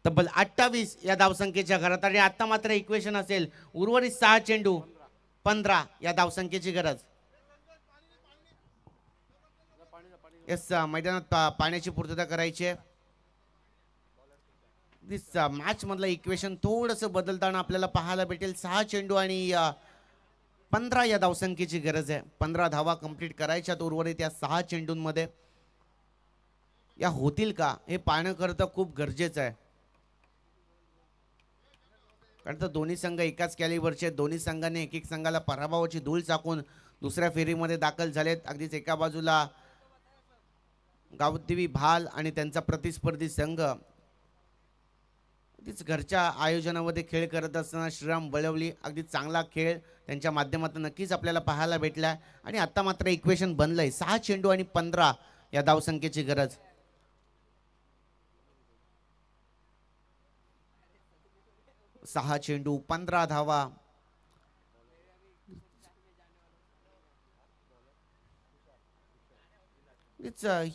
तब्बल 28 या धावसंख्येच्या घरात. आणि आता मात्र इक्वेशन असेल उर्वरित 6 चेंडू 15 या धावसंख्येची गरज. येस, मैदानात पाण्याची पूर्तता करायची आहे. दिस मॅच मधलं इक्वेशन थोडंसं बदलताना आपल्याला पाहायला भेटेल. 6 चेंडू आणि 15 या धावसंख्येची गरज आहे. 15 धावा कंप्लीट करायच्यात उर्वरित या 6 चेंडूंमध्ये. या होतील का हे पाहणं करतं खूप गरजेचं आहे. कारण तर दोन्ही संघ एकाच कॅलिबरचे, दोन्ही संघाने एक संघाला पराभवाची धूळ चाकून दुसऱ्या फेरीमध्ये दाखल झालेत. अगदीच एका बाजूला गावदेवी भाल आणि त्यांचा प्रतिस्पर्धी संघ अगदीच घरच्या आयोजनामध्ये खेळ करत असताना श्रीराम बळवली अगदी चांगला खेळ त्यांच्या माध्यमातून नक्कीच आपल्याला पाहायला भेटला. आणि आता मात्र इक्वेशन बनलंय 6 चेंडू आणि 15 या धावसंख्येची गरज. सहा चेंडू 15 धावा.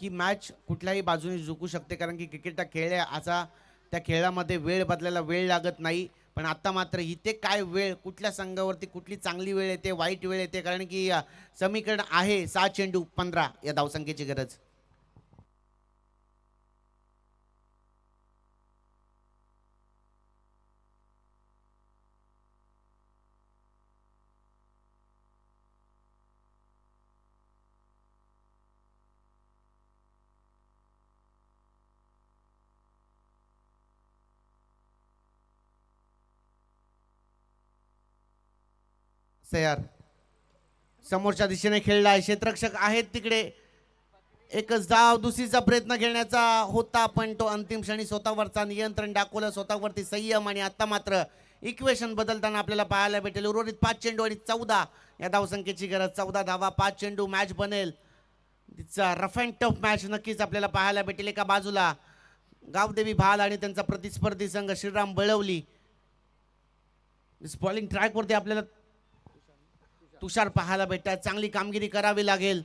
ही मॅच कुठल्याही बाजूने जिंकू शकते, कारण की क्रिकेट हा खेळ आहे असा. त्या खेळामध्ये वेळ बदलायला वेळ लागत नाही. पण आता मात्र इथे काय वेळ, कुठल्या संघावरती कुठली चांगली वेळ येते, वाईट वेळ येते, कारण की समीकरण आहे 6 चेंडू 15 या धावसंख्येची गरज. तयार. समोरच्या दिशेने खेळला आहे, क्षेत्ररक्षक आहेत तिकडे. एकच धाव दुसरीचा प्रयत्न घेण्याचा होता, पण तो अंतिम क्षणी स्वतःवरचा नियंत्रण दाखवलं, स्वतःवरती संयम. आणि आता मात्र इक्वेशन बदलताना आपल्याला पाहायला भेटेल उर्वरित 5 चेंडू आणि 14 या धावसंख्येची गरज. 14 धावा 5 चेंडू मॅच बनेल. तिचा रफ अँड टफ मॅच नक्कीच आपल्याला पाहायला भेटेल. एका बाजूला गावदेवी भाल आणि त्यांचा प्रतिस्पर्धी संघ श्रीराम बळवली. बॉलिंग ट्रॅकवरती आपल्याला तुषार पाहायला भेटतात. चांगली कामगिरी करावी लागेल.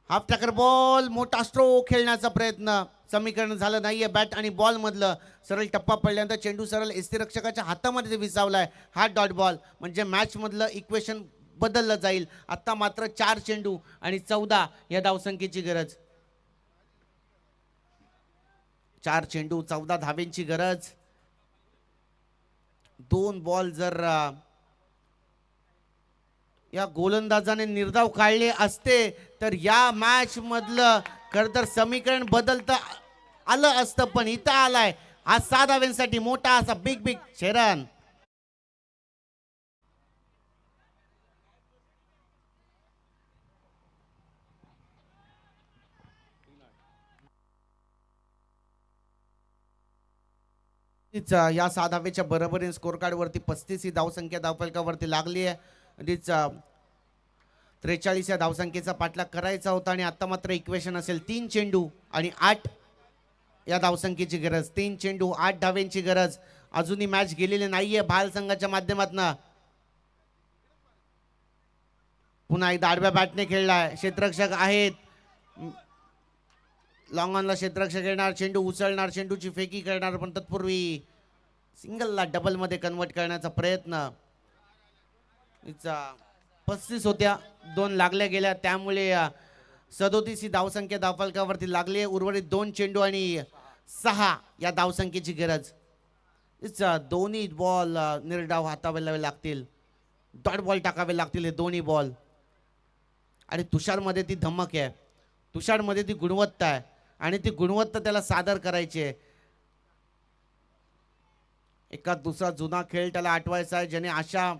हाफ टॅकर बॉल, मोठा स्ट्रोक खेळण्याचा प्रयत्न. समीकरण झालं नाहीये. बॅट आणि बॉल मधलं सरळ टप्पा पडल्यानंतर चेंडू सरळ यष्टीरक्षकाच्या हातामध्ये विसावलाय. हा डॉट बॉल म्हणजे मॅच मधलं इक्वेशन बदललं जाईल. आता मात्र 4 चेंडू आणि 14 या धावसंख्येची गरज. 4 चेंडू 14 धावेंची गरज. 2 बॉल जर या गोलंदाजाने निर्धाव काढले असते तर या मॅच मधलं खरं तर समीकरण बदलता आलं असतं, पण इथं आलाय हा 6 धाव्यांसाठी मोठा असा बिग शेरन. तीच या 6 धावेच्या बरोबरीने स्कोर कार्ड वरती 35 ही धावसंख्या धावफलकावरती लागली आहे. तीच 43 या धावसंख्येचा पाठलाग करायचा होता आणि आता मात्र इक्वेशन असेल 3 चेंडू आणि 8 या धावसंख्येची गरज. 3 चेंडू 8 धावेंची गरज. अजूनही मॅच गेलेली नाहीये भाल संघाच्या माध्यमातून. पुन्हा एकदा आडव्या बॅटने खेळलाय. क्षेत्ररक्षक आहेत. लॉंग ऑनला क्षेत्ररक्षक येणार. चेंडू उचलणार. चेंडूची फेकी करणार. पण तत्पूर्वी सिंगलला डबल मध्ये कन्वर्ट करण्याचा प्रयत्न. 35 होत्या. 2 लागल्या गेल्या. त्यामुळे 37 ही धावसंख्या धावफलकावरती लागली. उर्वरित 2 चेंडू आणि 6 या धावसंख्येची गरज. दोन्ही बॉल निर्धाव हाताळावे लागतील. डॉट बॉल टाकावे लागतील हे दोन्ही बॉल. आणि तुषारमध्ये ती धमक आहे. तुषारमध्ये ती गुणवत्ता आहे आणि ती गुणवत्ता त्याला सादर करायची आहे. एका दुसरा जुना खेळ त्याला आठवायचा आहे ज्याने अशा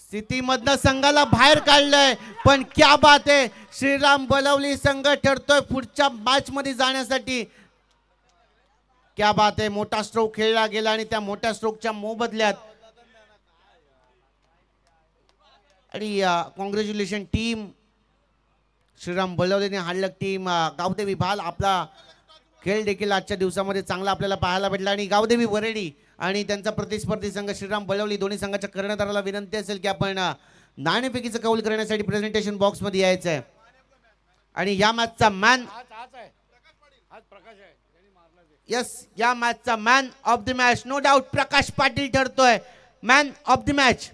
स्थितीमधनं संघाला बाहेर काढलंय. पण क्या बात आहे. श्रीराम बलवली संघ ठरतोय पुढच्या मॅच मध्ये जाण्यासाठी. क्या बात आहे. मोठा स्ट्रोक खेळला गेला आणि त्या मोठ्या स्ट्रोकच्या मोबदल्यात आणि कॉंग्रॅच्युलेशन टीम. श्रीराम बलवलीने हाडलक टीम. गावदेवी भाल आपला खेळ देखील आजच्या दिवसामध्ये चांगला आपल्याला पाहायला भेटला. आणि गावदेवी वरेडी आणि त्यांचा प्रतिस्पर्धी संघ श्रीराम बलवली दोन्ही संघाच्या कर्णधाराला विनंती असेल की आपण नाणेफेकीचं कौल करण्यासाठी प्रेझेंटेशन बॉक्स मध्ये यायचं आहे. आणि या मॅचचा मॅन या मॅचचा man of the match no doubt Prakash Patil ठरतोय मॅन ऑफ द मॅच.